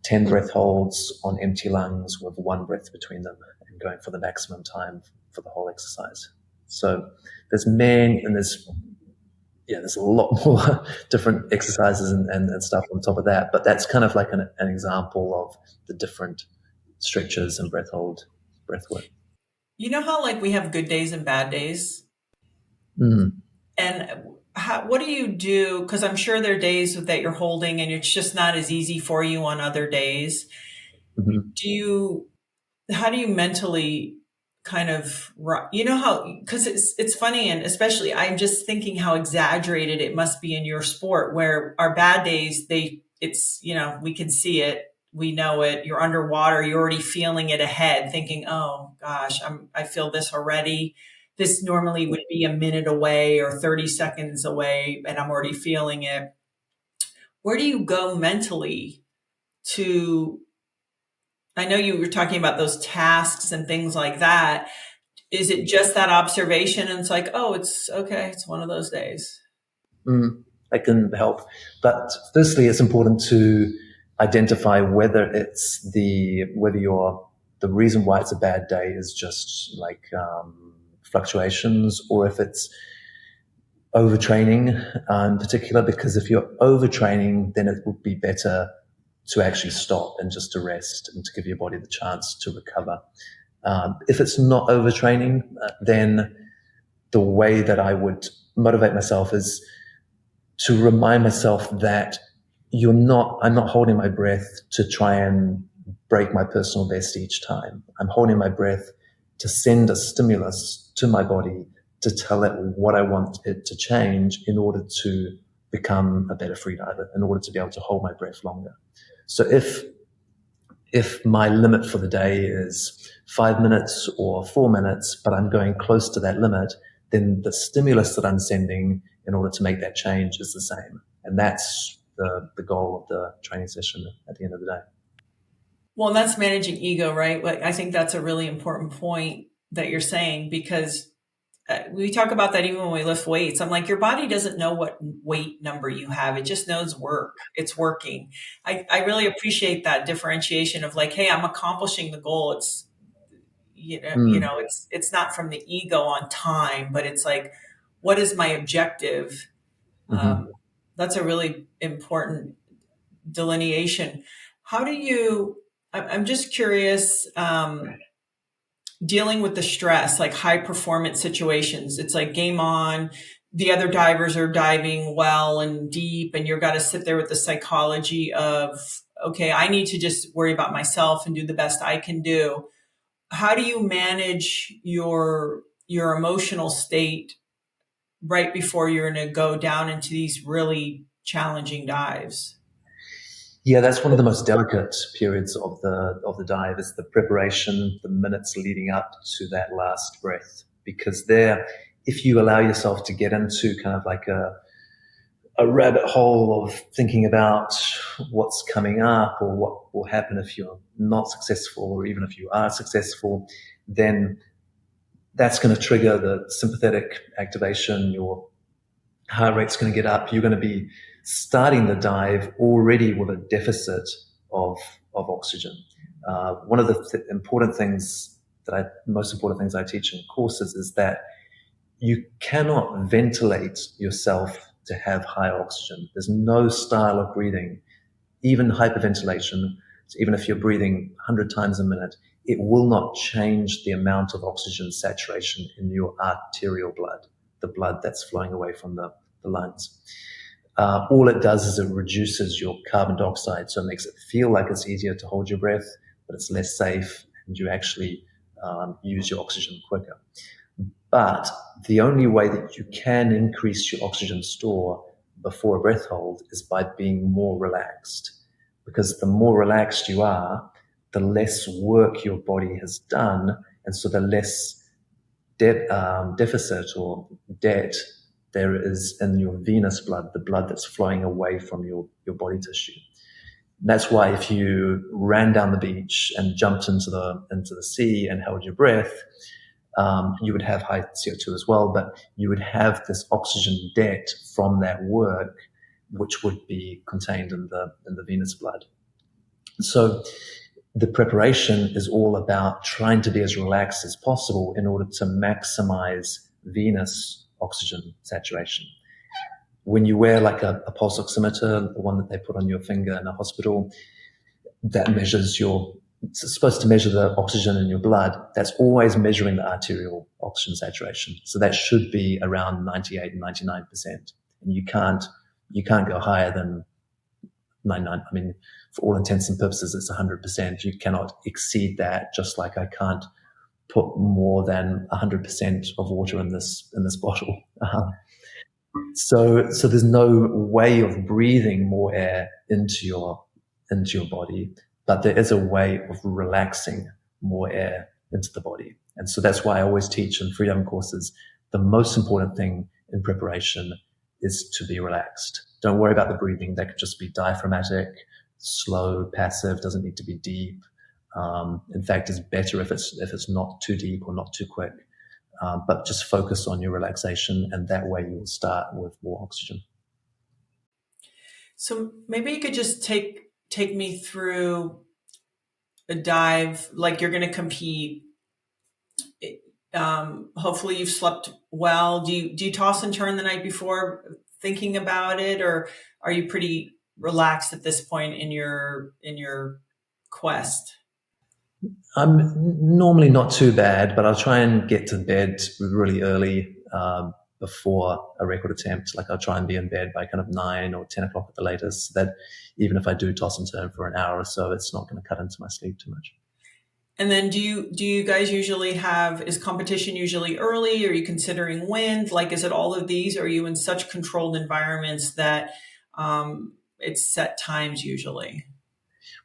10 breath holds on empty lungs with one breath between them and going for the maximum time for the whole exercise. So there's a lot more different exercises and stuff on top of that, but that's kind of like an example of the different stretches and breath work. You know how like we have good days and bad days? And what do you do? Because I'm sure there are days that you're holding and it's just not as easy for you on other days. How do you mentally kind of, how, because it's funny, and especially I'm just thinking how exaggerated it must be in your sport, where our bad days, we can see it, we know it, you're underwater, you're already feeling it ahead, thinking, oh gosh, I feel this already. This normally would be a minute away or 30 seconds away, and I'm already feeling it. Where do you go mentally to, I know you were talking about those tasks and things like that. Is it just that observation and it's like, oh, it's okay, it's one of those days? I can help. But firstly, it's important to identify whether the reason why it's a bad day is just like fluctuations, or if it's overtraining in particular, because if you're overtraining, then it would be better to actually stop and just to rest and to give your body the chance to recover. If it's not overtraining, then the way that I would motivate myself is to remind myself that I'm not holding my breath to try and break my personal best each time. I'm holding my breath to send a stimulus to my body to tell it what I want it to change in order to become a better freediver, in order to be able to hold my breath longer. So if my limit for the day is 5 minutes or 4 minutes, but I'm going close to that limit, then the stimulus that I'm sending in order to make that change is the same. And that's the goal of the training session at the end of the day. Well, that's managing ego, right? Like, I think that's a really important point that you're saying, because we talk about that even when we lift weights. I'm like, your body doesn't know what weight number you have. It just knows it's working. I really appreciate that differentiation of like, hey, I'm accomplishing the goal. It's, it's not from the ego on time, but it's like, what is my objective? That's a really important delineation. I'm just curious, dealing with the stress, like high performance situations. It's like game on, the other divers are diving well and deep, and you've got to sit there with the psychology of, okay, I need to just worry about myself and do the best I can do. How do you manage your emotional state right before you're going to go down into these really challenging dives? Yeah, that's one of the most delicate periods of the dive, is the preparation, the minutes leading up to that last breath. Because there, if you allow yourself to get into kind of like a rabbit hole of thinking about what's coming up or what will happen if you're not successful, or even if you are successful, then that's going to trigger the sympathetic activation. Your heart rate's going to get up. You're going to be starting the dive already with a deficit of oxygen. One of the most important things I teach in courses is that you cannot ventilate yourself to have high oxygen. There's no style of breathing, even hyperventilation. So even if you're breathing 100 times a minute, it will not change the amount of oxygen saturation in your arterial blood, the blood that's flowing away from the lungs. All it does is it reduces your carbon dioxide, so it makes it feel like it's easier to hold your breath, but it's less safe, and you actually use your oxygen quicker. But the only way that you can increase your oxygen store before a breath hold is by being more relaxed. Because the more relaxed you are, the less work your body has done, and so the less deficit or debt there is in your venous blood, the blood that's flowing away from your body tissue. That's why if you ran down the beach and jumped into the sea and held your breath, you would have high CO2 as well, but you would have this oxygen debt from that work, which would be contained in the venous blood. So the preparation is all about trying to be as relaxed as possible in order to maximize venous oxygen saturation. When you wear like a pulse oximeter, the one that they put on your finger in a hospital, that measures it's supposed to measure the oxygen in your blood. That's always measuring the arterial oxygen saturation. So that should be around 98 and 99%. And you can't go higher than 99. I mean, for all intents and purposes, it's 100%. You cannot exceed that, just like I can't put more than 100% of water in this bottle. So there's no way of breathing more air into your body, but there is a way of relaxing more air into the body. And so that's why I always teach in freediving courses, the most important thing in preparation is to be relaxed. Don't worry about the breathing. That could just be diaphragmatic, slow, passive, doesn't need to be deep. In fact, it's better if it's not too deep or not too quick. But just focus on your relaxation, and that way you will start with more oxygen. So maybe you could just take me through a dive, like you're going to compete. Hopefully you've slept well. Do you toss and turn the night before thinking about it, or are you pretty relaxed at this point in your quest? I'm normally not too bad, but I'll try and get to bed really early before a record attempt. Like I'll try and be in bed by kind of 9 or 10 o'clock at the latest, so that even if I do toss and turn for an hour or so, it's not going to cut into my sleep too much. And then do you guys usually is competition usually early? Are you considering wind? Like, is it all of these? Or are you in such controlled environments that it's set times usually?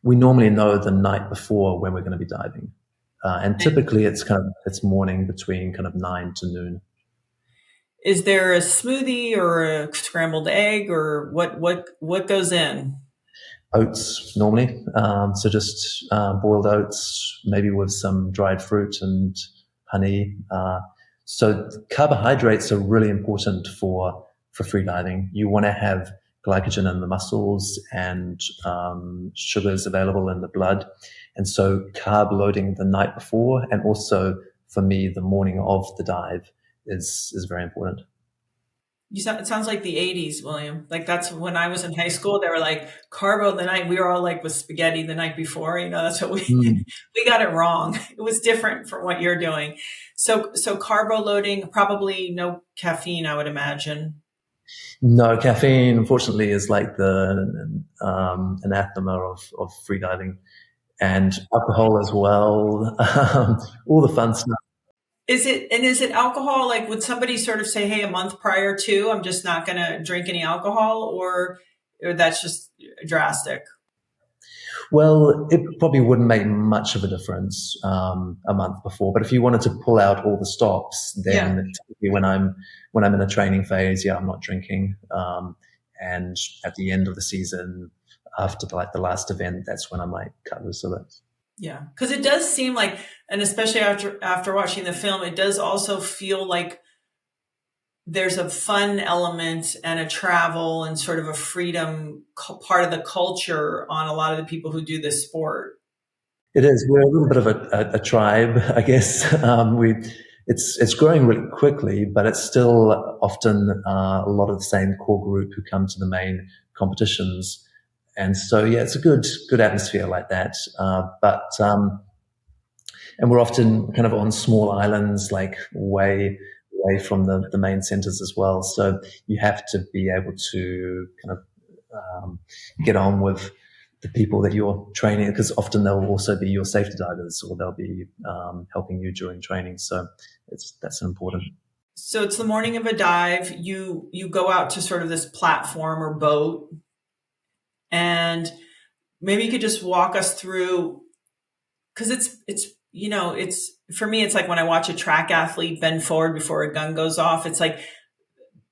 We normally know the night before when we're going to be diving. And typically it's morning between kind of 9 to noon. Is there a smoothie or a scrambled egg, or what goes in? Oats normally. So just boiled oats, maybe with some dried fruit and honey. So carbohydrates are really important for freediving. You want to have glycogen in the muscles and sugars available in the blood. And so carb loading the night before, and also for me, the morning of the dive is very important. It sounds like the 80s, William. Like that's when I was in high school, they were like carbo the night. We were all like with spaghetti the night before, that's what we got it wrong. It was different from what you're doing. So carbo loading, probably no caffeine, I would imagine. No, caffeine, unfortunately, is like the anathema of freediving, and alcohol as well. All the fun stuff. Is it alcohol? Like, would somebody sort of say, hey, a month prior to, I'm just not going to drink any alcohol, or that's just drastic? Well, it probably wouldn't make much of a difference a month before. But if you wanted to pull out all the stops, then typically when I'm in a training phase, I'm not drinking. And at the end of the season, after like the last event, that's when I might cut loose of it. Yeah, because it does seem like, and especially after watching the film, it does also feel like there's a fun element and a travel and sort of a freedom part of the culture on a lot of the people who do this sport. It is. We're a little bit of a tribe, I guess. It's growing really quickly, but it's still often a lot of the same core group who come to the main competitions, and so yeah, it's a good atmosphere like that. But and we're often kind of on small islands, like way away from the main centers as well. So you have to be able to kind of get on with the people that you're training, because often they'll also be your safety divers, or they'll be helping you during training. So that's important. So it's the morning of a dive. You go out to sort of this platform or boat, and maybe you could just walk us through, because it's for me, it's like when I watch a track athlete bend forward before a gun goes off. It's like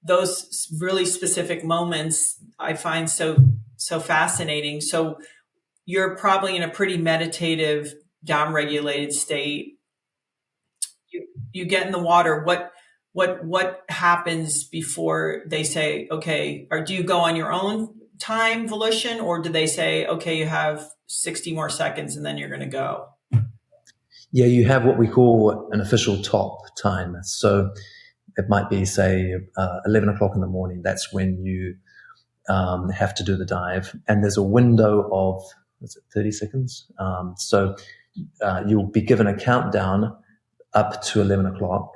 those really specific moments I find so fascinating. So you're probably in a pretty meditative, down-regulated state. You get in the water. What happens before they say, okay, or do you go on your own time volition, or do they say, okay, you have 60 more seconds and then you're going to go? Yeah, you have what we call an official top time. So it might be, say, 11 o'clock in the morning. That's when you have to do the dive. And there's a window of, is it 30 seconds? You'll be given a countdown up to 11 o'clock.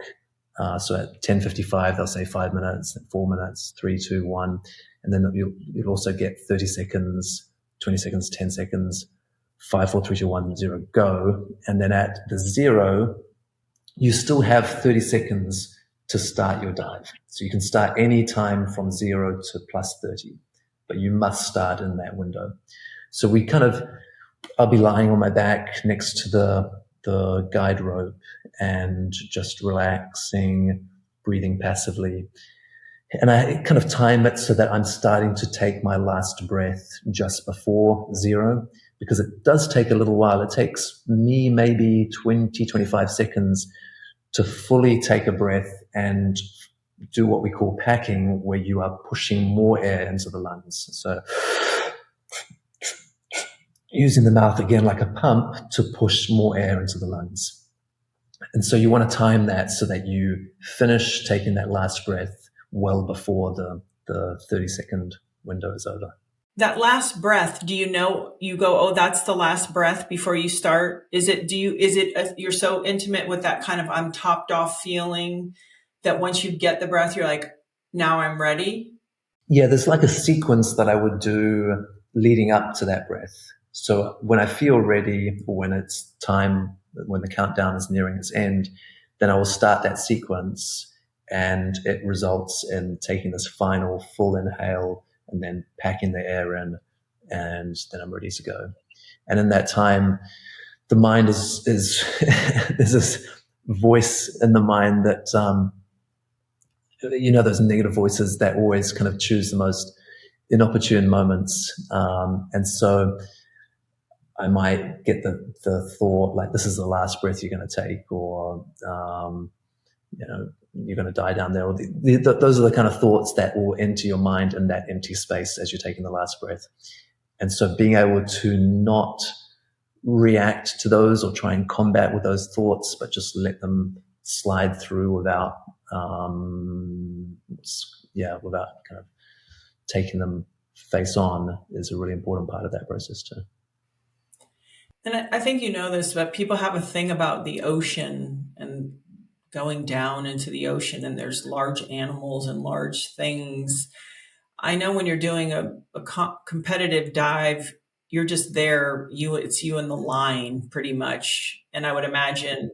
So at 10:55, they'll say 5 minutes, 4 minutes, 3, 2, 1. And then you'll also get 30 seconds, 20 seconds, 10 seconds, 5, 4, 3, 2, 1, 0, go. And then at the 0, you still have 30 seconds to start your dive. So you can start any time from 0 to plus 30, but you must start in that window. So I'll be lying on my back next to the guide rope and just relaxing, breathing passively. And I kind of time it so that I'm starting to take my last breath just before 0, because it does take a little while. It takes me maybe 20, 25 seconds to fully take a breath and do what we call packing, where you are pushing more air into the lungs. So using the mouth again like a pump to push more air into the lungs. And so you want to time that so that you finish taking that last breath well before the 30-second window is over. That last breath, do you know, you go, oh, that's the last breath before you start? You're so intimate with that kind of I'm topped off feeling that once you get the breath, you're like, now I'm ready? Yeah, there's like a sequence that I would do leading up to that breath. So when I feel ready, or when it's time, when the countdown is nearing its end, then I will start that sequence, and it results in taking this final full inhale and then packing the air in, and then I'm ready to go. And in that time, the mind is there's this voice in the mind that those negative voices that always kind of choose the most inopportune moments, and so I might get the thought like, this is the last breath you're going to take, or you're going to die down there, or those are the kind of thoughts that will enter your mind in that empty space as you're taking the last breath. And so being able to not react to those or try and combat with those thoughts, but just let them slide through without kind of taking them face on, is a really important part of that process too. And I think you know this, but people have a thing about the ocean and going down into the ocean, and there's large animals and large things. I know when you're doing a competitive dive, you're just there. It's you and the line pretty much. And I would imagine,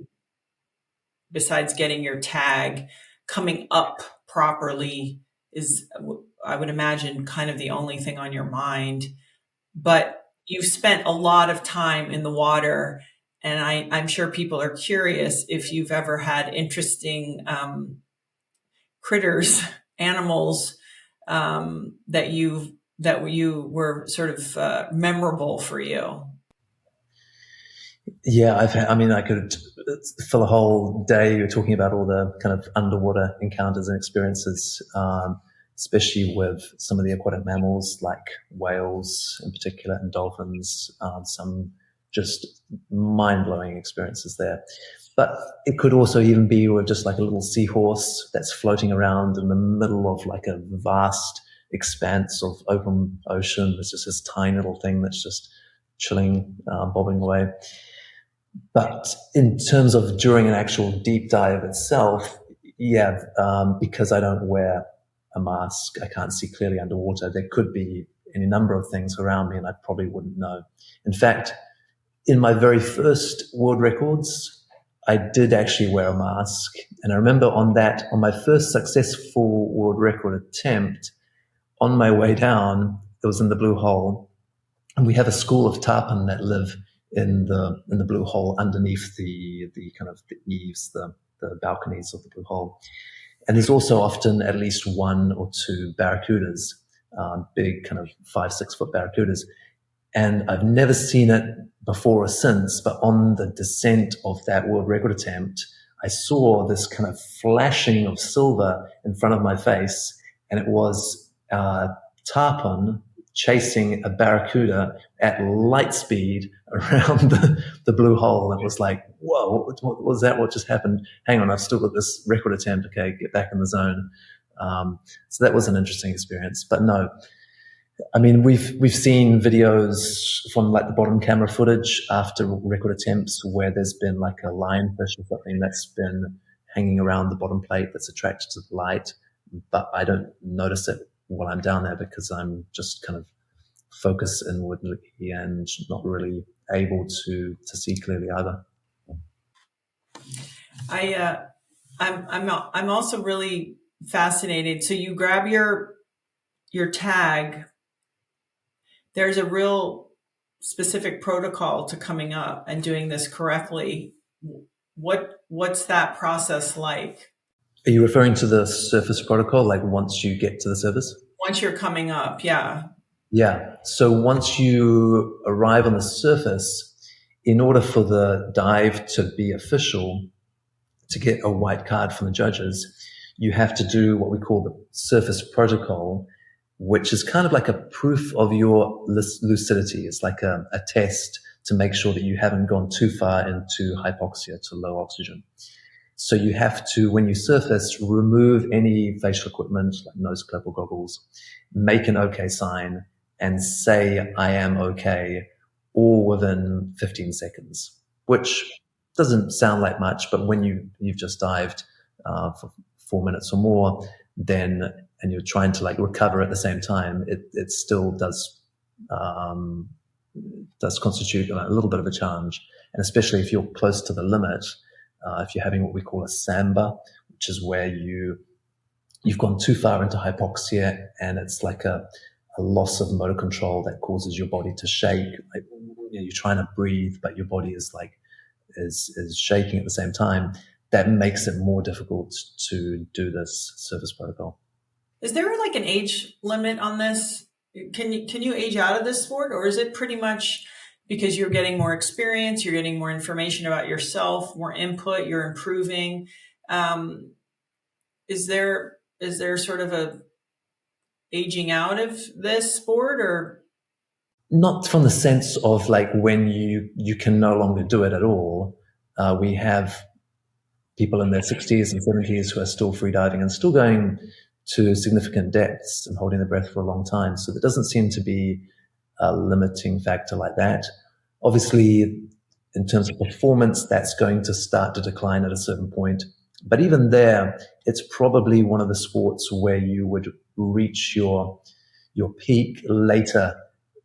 besides getting your tag, coming up properly is, I would imagine, kind of the only thing on your mind. But you've spent a lot of time in the water, and I'm sure people are curious if you've ever had interesting critters, animals that you were sort of memorable for you. Yeah, I mean, I could fill a whole day talking about all the kind of underwater encounters and experiences, especially with some of the aquatic mammals like whales in particular and dolphins. Some just mind blowing experiences there. But it could also even be with just like a little seahorse that's floating around in the middle of like a vast expanse of open ocean. There's just this tiny little thing that's just chilling, bobbing away. But in terms of during an actual deep dive itself, yeah, because I don't wear a mask, I can't see clearly underwater. There could be any number of things around me, and I probably wouldn't know. In fact, in my very first world records, I did actually wear a mask, and I remember on my first successful world record attempt, on my way down, it was in the blue hole, and we have a school of tarpon that live in the blue hole underneath the kind of the eaves, the balconies of the blue hole. And there's also often at least one or two barracudas, big kind of 5-6 foot barracudas. And I've never seen it before or since, but on the descent of that world record attempt, I saw this kind of flashing of silver in front of my face, and it was tarpon chasing a barracuda at light speed around the blue hole. It was like, whoa, what was that? What just happened? Hang on, I've still got this record attempt. Okay, get back in the zone. So that was an interesting experience. But no, I mean, we've seen videos from like the bottom camera footage after record attempts where there's been like a lionfish or something that's been hanging around the bottom plate that's attracted to the light, but I don't notice it while I'm down there because I'm just kind of focused inwardly and not really able to see clearly either. I'm also really fascinated. So you grab your tag. There's a real specific protocol to coming up and doing this correctly. What's that process like? Are you referring to the surface protocol, like once you get to the surface? Once you're coming up, yeah. Yeah. So once you arrive on the surface, in order for the dive to be official, to get a white card from the judges, you have to do what we call the surface protocol, which is kind of like a proof of your lucidity. It's like a test to make sure that you haven't gone too far into hypoxia, to low oxygen. So you have to, when you surface, remove any facial equipment like nose clip or goggles, make an okay sign, and say, I am okay, all within 15 seconds, which doesn't sound like much, but when you've just dived for 4 minutes or more, then, and you're trying to like recover at the same time, it still does constitute a little bit of a challenge. And especially if you're close to the limit, if you're having what we call a samba, which is where you've gone too far into hypoxia and it's like a loss of motor control that causes your body to shake. Like, you're trying to breathe, but your body is shaking at the same time. That makes it more difficult to do this service protocol. Is there like an age limit on this? Can you age out of this sport, or is it pretty much because you're getting more experience, you're getting more information about yourself, more input, you're improving? Is there sort of a aging out of this sport, or? Not from the sense of like when you can no longer do it at all. We have people in their 60s and 70s who are still freediving and still going to significant depths and holding their breath for a long time. So there doesn't seem to be a limiting factor like that. Obviously, in terms of performance, that's going to start to decline at a certain point. But even there, it's probably one of the sports where you would reach your peak later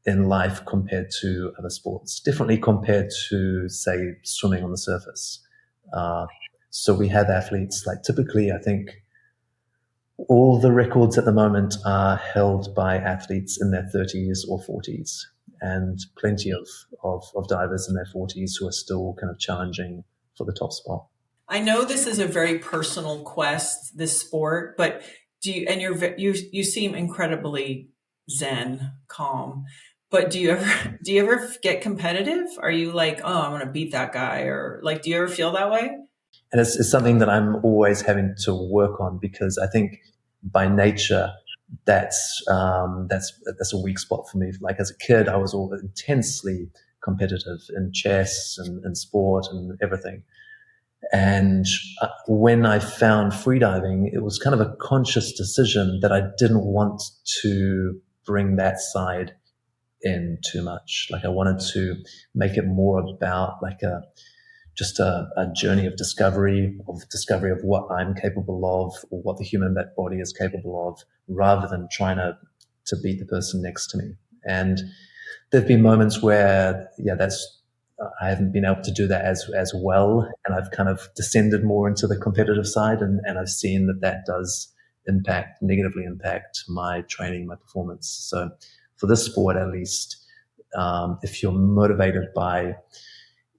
in life compared to other sports, differently compared to, say, swimming on the surface. So we have athletes, like typically, I think all the records at the moment are held by athletes in their 30s or 40s, and plenty of divers in their 40s who are still kind of challenging for the top spot. I know this is a very personal quest, this sport, but you seem incredibly zen, calm. But do you ever get competitive? Are you like, oh, I want to beat that guy, or like, do you ever feel that way? And it's something that I'm always having to work on, because I think by nature that's a weak spot for me. Like as a kid, I was all intensely competitive in chess and sport and everything. And when I found freediving, it was kind of a conscious decision that I didn't want to bring that side in too much. Like I wanted to make it more about like a journey of discovery of what I'm capable of, or what the human body is capable of, rather than trying to beat the person next to me. And there've been moments where, I haven't been able to do that as well, and I've kind of descended more into the competitive side, and I've seen that does negatively impact my training, my performance. So for this sport, at least, if you're motivated by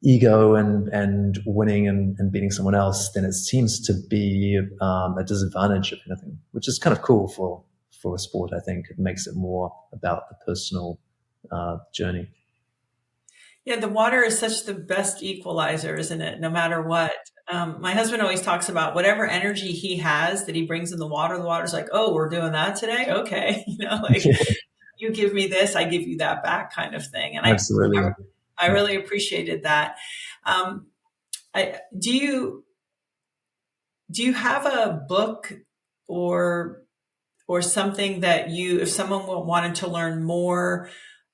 ego and winning and beating someone else, then it seems to be a disadvantage, if anything, which is kind of cool for a sport. I think it makes it more about the personal journey. Yeah, the water is such the best equalizer, isn't it? No matter what. My husband always talks about whatever energy he has that he brings in the water's like, oh, we're doing that today? Okay. Like you give me this, I give you that back kind of thing. And Absolutely. I really appreciated that. Um, do you have a book or something that if someone wanted to learn more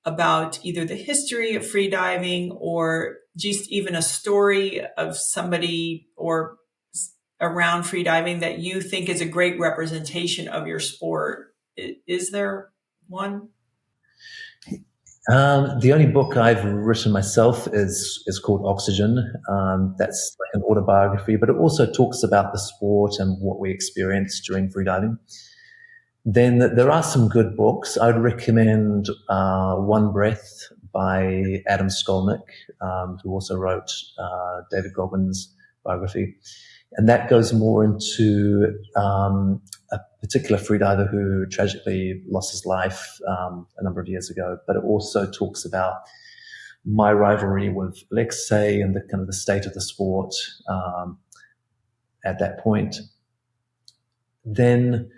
about either the history of freediving, or just even a story of somebody or around freediving that you think is a great representation of your sport? Is there one? The only book I've written myself is called Oxygen. That's like an autobiography, but it also talks about the sport and what we experienced during freediving. Then there are some good books. I would recommend One Breath by Adam Skolnick, who also wrote David Goggins' biography. And that goes more into a particular freediver who tragically lost his life a number of years ago. But it also talks about my rivalry with Alexei and the kind of the state of the sport at that point. Then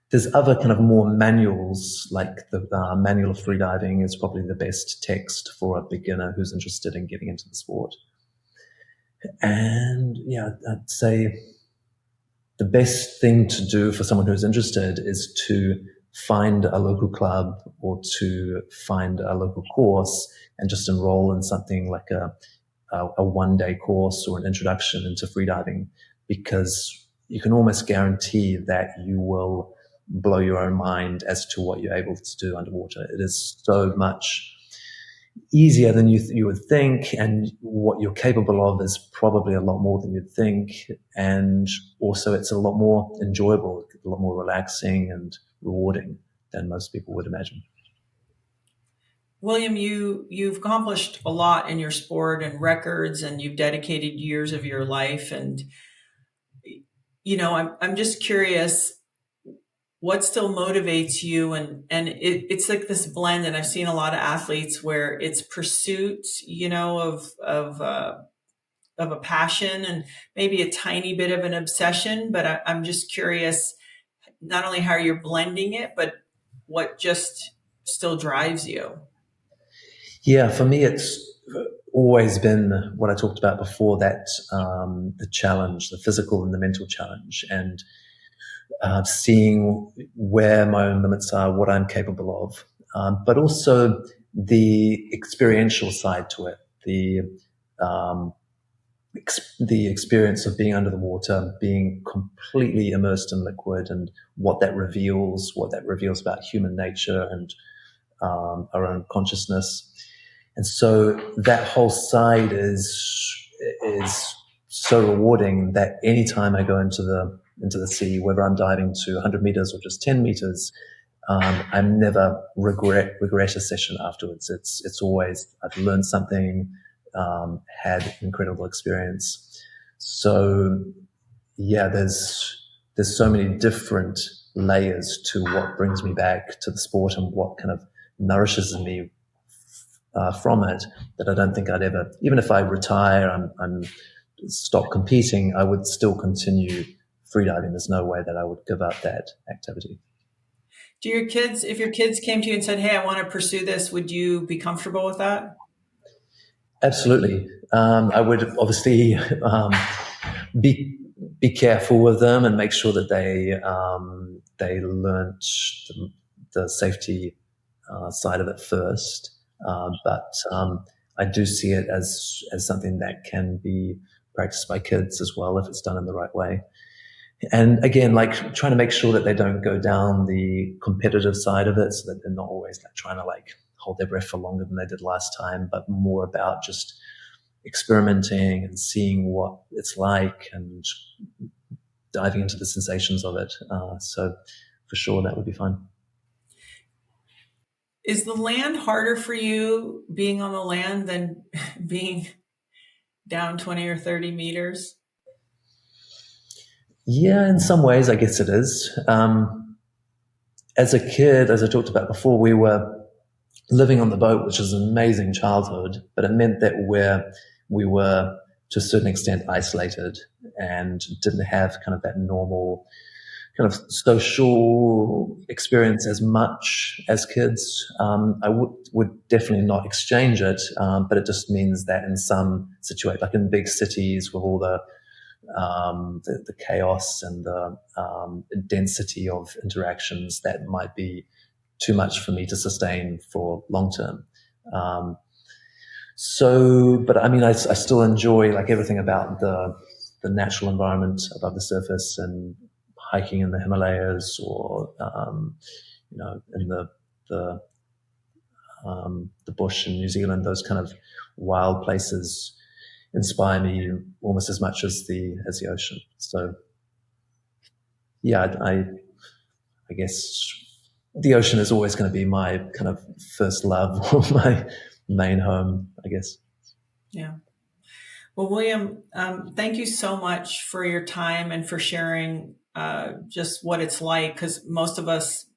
there's other kind of more manuals, like the Manual of Freediving is probably the best text for a beginner who's interested in getting into the sport. And yeah, I'd say the best thing to do for someone who's interested is to find a local club or to find a local course and just enroll in something like a one-day course or an introduction into freediving, because you can almost guarantee that you will blow your own mind as to what you're able to do underwater. It is so much easier than you would think, and what you're capable of is probably a lot more than you'd think. And also it's a lot more enjoyable, a lot more relaxing and rewarding than most people would imagine. William, you've accomplished a lot in your sport and records, and you've dedicated years of your life. And I'm just curious, what still motivates you? And it's like this blend. And I've seen a lot of athletes where it's pursuit, of a passion and maybe a tiny bit of an obsession. But I'm just curious, not only how you're blending it, but what just still drives you. Yeah, for me, it's always been what I talked about before, that the challenge, the physical and the mental challenge, and seeing where my own limits are, what I'm capable of, but also the experiential side to it, the experience of being under the water, being completely immersed in liquid, and what that reveals about human nature and our own consciousness. And so that whole side is so rewarding that anytime I go into the sea, whether I'm diving to 100 meters or just 10 meters, I never regret a session afterwards. It's always, I've learned something, had incredible experience. So yeah, there's so many different layers to what brings me back to the sport and what kind of nourishes me from it, that I don't think I'd ever, even if I retire, I'm stop competing, I would still continue freediving. There's no way that I would give up that activity. Do your kids, if your kids came to you and said, "Hey, I want to pursue this," would you be comfortable with that? Absolutely. I would obviously be careful with them and make sure that they learnt the safety side of it first. But I do see it as something that can be practiced by kids as well if it's done in the right way. And again, like trying to make sure that they don't go down the competitive side of it, so that they're not always like trying to like hold their breath for longer than they did last time, but more about just experimenting and seeing what it's like and diving into the sensations of it. So for sure, that would be fun. Is the land harder for you being on the land than being down 20 or 30 meters? Yeah, in some ways, I guess it is. As a kid, as I talked about before, we were living on the boat, which was an amazing childhood, but it meant that we were to a certain extent isolated and didn't have kind of that normal kind of social experience as much as kids. I would definitely not exchange it, but it just means that in some situations, like in big cities with all the chaos and the density of interactions, that might be too much for me to sustain for long term. But I mean, I still enjoy like everything about the natural environment above the surface and hiking in the Himalayas, or in the bush in New Zealand. Those kind of wild places inspire me almost as much as the ocean. So yeah, I guess the ocean is always going to be my kind of first love or my main home, I guess. Yeah. Well, William, thank you so much for your time and for sharing just what it's like, because most of us,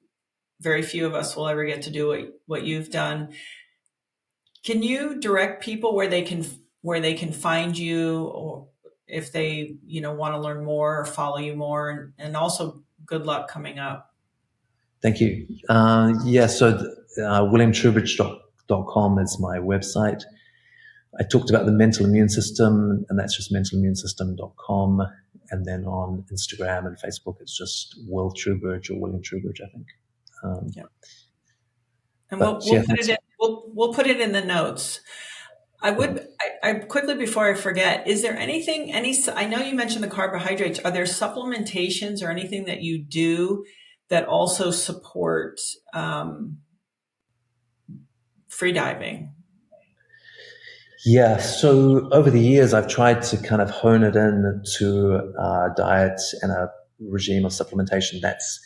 very few of us will ever get to do what you've done. Can you direct people where they can find you, or if they want to learn more or follow you more, and also good luck coming up. Thank you. So williamtrubridge.com is my website. I talked about the mental immune system, and that's just mentalimmunesystem.com. And then on Instagram and Facebook, it's just Will Trubridge or William Trubridge, I think. Yeah. And we'll put it in the notes. I quickly, before I forget, is there anything, I know you mentioned the carbohydrates. Are there supplementations or anything that you do that also support freediving? Yeah, so over the years, I've tried to kind of hone it in to a diet and a regime of supplementation that's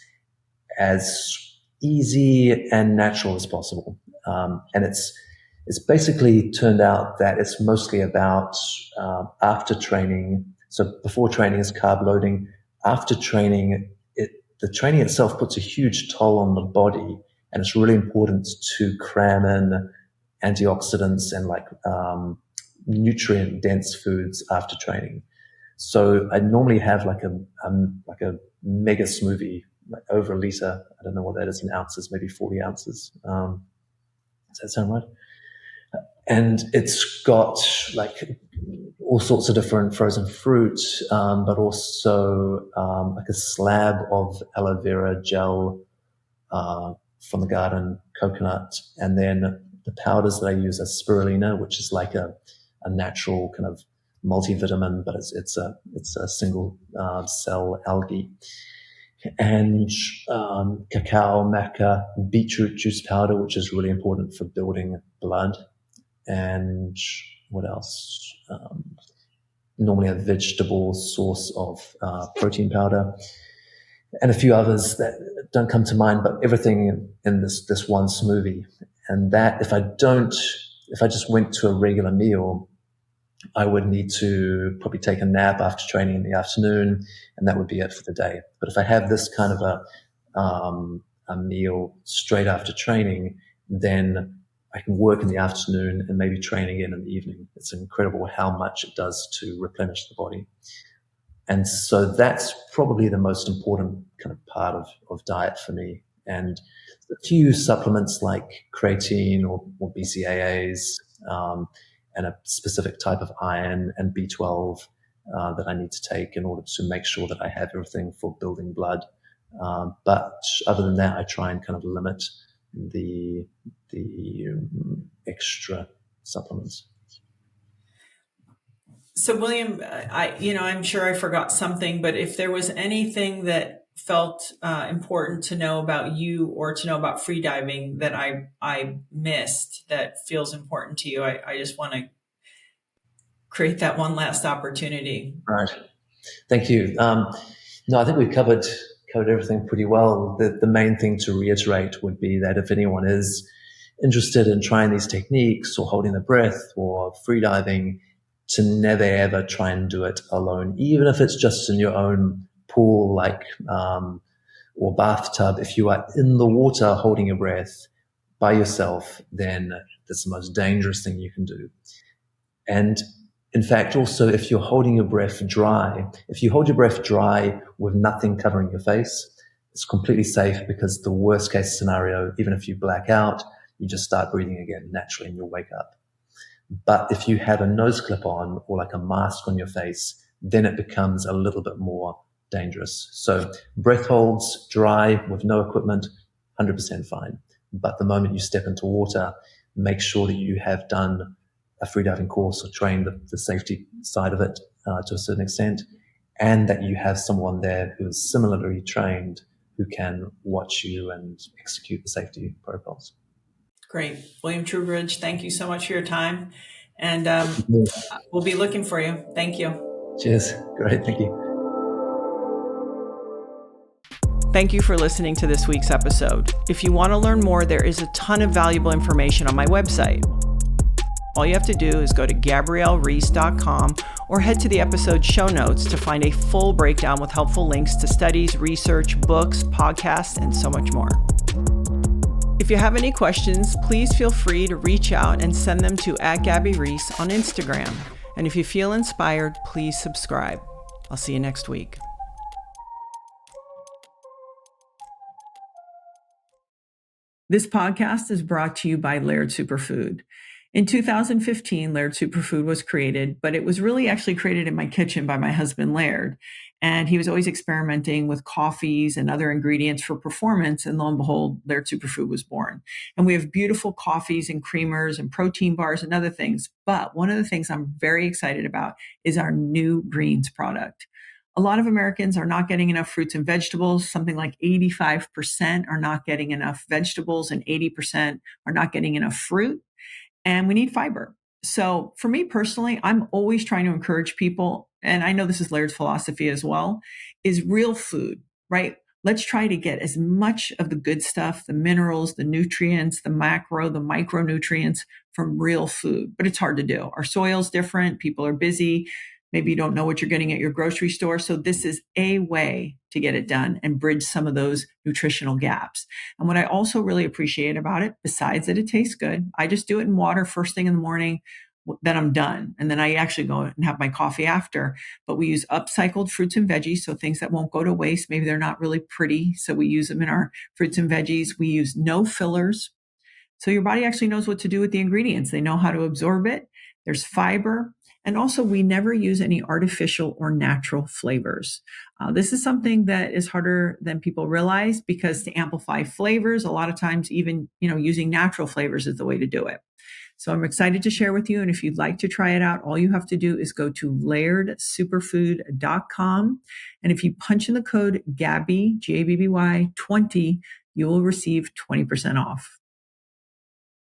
as easy and natural as possible. And it's basically turned out that it's mostly about after training. So before training is carb loading. After training, the training itself puts a huge toll on the body, and it's really important to cram in antioxidants and like nutrient dense foods after training. So I normally have like a mega smoothie, like over a liter. I don't know what that is in ounces, maybe 40 ounces. Does that sound right? And it's got like all sorts of different frozen fruit, but also like a slab of aloe vera gel from the garden, coconut, and then the powders that I use are spirulina, which is like a natural kind of multivitamin, but it's a single cell algae, and cacao, maca, beetroot juice powder, which is really important for building blood, and what else? Normally a vegetable source of protein powder, and a few others that don't come to mind, but everything in this one smoothie. And that if I just went to a regular meal, I would need to probably take a nap after training in the afternoon, and that would be it for the day. But if I have this kind of a meal straight after training, then I can work in the afternoon and maybe train again in the evening. It's incredible how much it does to replenish the body. And so that's probably the most important kind of part of diet for me. And a few supplements like creatine or BCAAs, and a specific type of iron and B12 that I need to take in order to make sure that I have everything for building blood. But other than that, I try and kind of limit the extra supplements. So William, I'm sure I forgot something, but if there was anything that felt important to know about you or to know about freediving that I missed that feels important to you, I just want to create that one last opportunity. Right. Thank you. No, I think we've covered everything pretty well. The main thing to reiterate would be that if anyone is interested in trying these techniques or holding the breath or freediving, to never ever try and do it alone, even if it's just in your own pool, or bathtub. If you are in the water holding your breath by yourself, then that's the most dangerous thing you can do. And in fact, also, if you're holding your breath dry, if you hold your breath dry with nothing covering your face, it's completely safe, because the worst case scenario, even if you black out, you just start breathing again naturally and you'll wake up. But if you have a nose clip on or like a mask on your face, then it becomes a little bit more dangerous. So breath holds dry with no equipment, 100% fine. But the moment you step into water, make sure that you have done a freediving course or trained the safety side of it to a certain extent, and that you have someone there who is similarly trained who can watch you and execute the safety protocols. Great. William Trubridge, thank you so much for your time. And we'll be looking for you. Thank you. Cheers. Great. Thank you. Thank you for listening to this week's episode. If you want to learn more, there is a ton of valuable information on my website. All you have to do is go to GabrielleReece.com or head to the episode show notes to find a full breakdown with helpful links to studies, research, books, podcasts, and so much more. If you have any questions, please feel free to reach out and send them to @GabbyReece on Instagram. And if you feel inspired, please subscribe. I'll see you next week. This podcast is brought to you by Laird Superfood. In 2015, Laird Superfood was created, but it was really actually created in my kitchen by my husband, Laird. And he was always experimenting with coffees and other ingredients for performance. And lo and behold, Laird Superfood was born. And we have beautiful coffees and creamers and protein bars and other things. But one of the things I'm very excited about is our new greens product. A lot of Americans are not getting enough fruits and vegetables. Something like 85% are not getting enough vegetables and 80% are not getting enough fruit. And we need fiber. So for me personally, I'm always trying to encourage people, and I know this is Laird's philosophy as well, is real food, right? Let's try to get as much of the good stuff, the minerals, the nutrients, the macro, the micronutrients from real food. But it's hard to do. Our soil's different. People are busy. Maybe you don't know what you're getting at your grocery store. So this is a way to get it done and bridge some of those nutritional gaps. And what I also really appreciate about it, besides that it tastes good, I just do it in water first thing in the morning, then I'm done. And then I actually go and have my coffee after. But we use upcycled fruits and veggies, so things that won't go to waste. Maybe they're not really pretty, so we use them in our fruits and veggies. We use no fillers. So your body actually knows what to do with the ingredients. They know how to absorb it. There's fiber. And also, we never use any artificial or natural flavors. This is something that is harder than people realize, because to amplify flavors, a lot of times even, using natural flavors is the way to do it. So I'm excited to share with you. And if you'd like to try it out, all you have to do is go to lairdsuperfood.com. And if you punch in the code GABBY, GABBY 20, you will receive 20% off.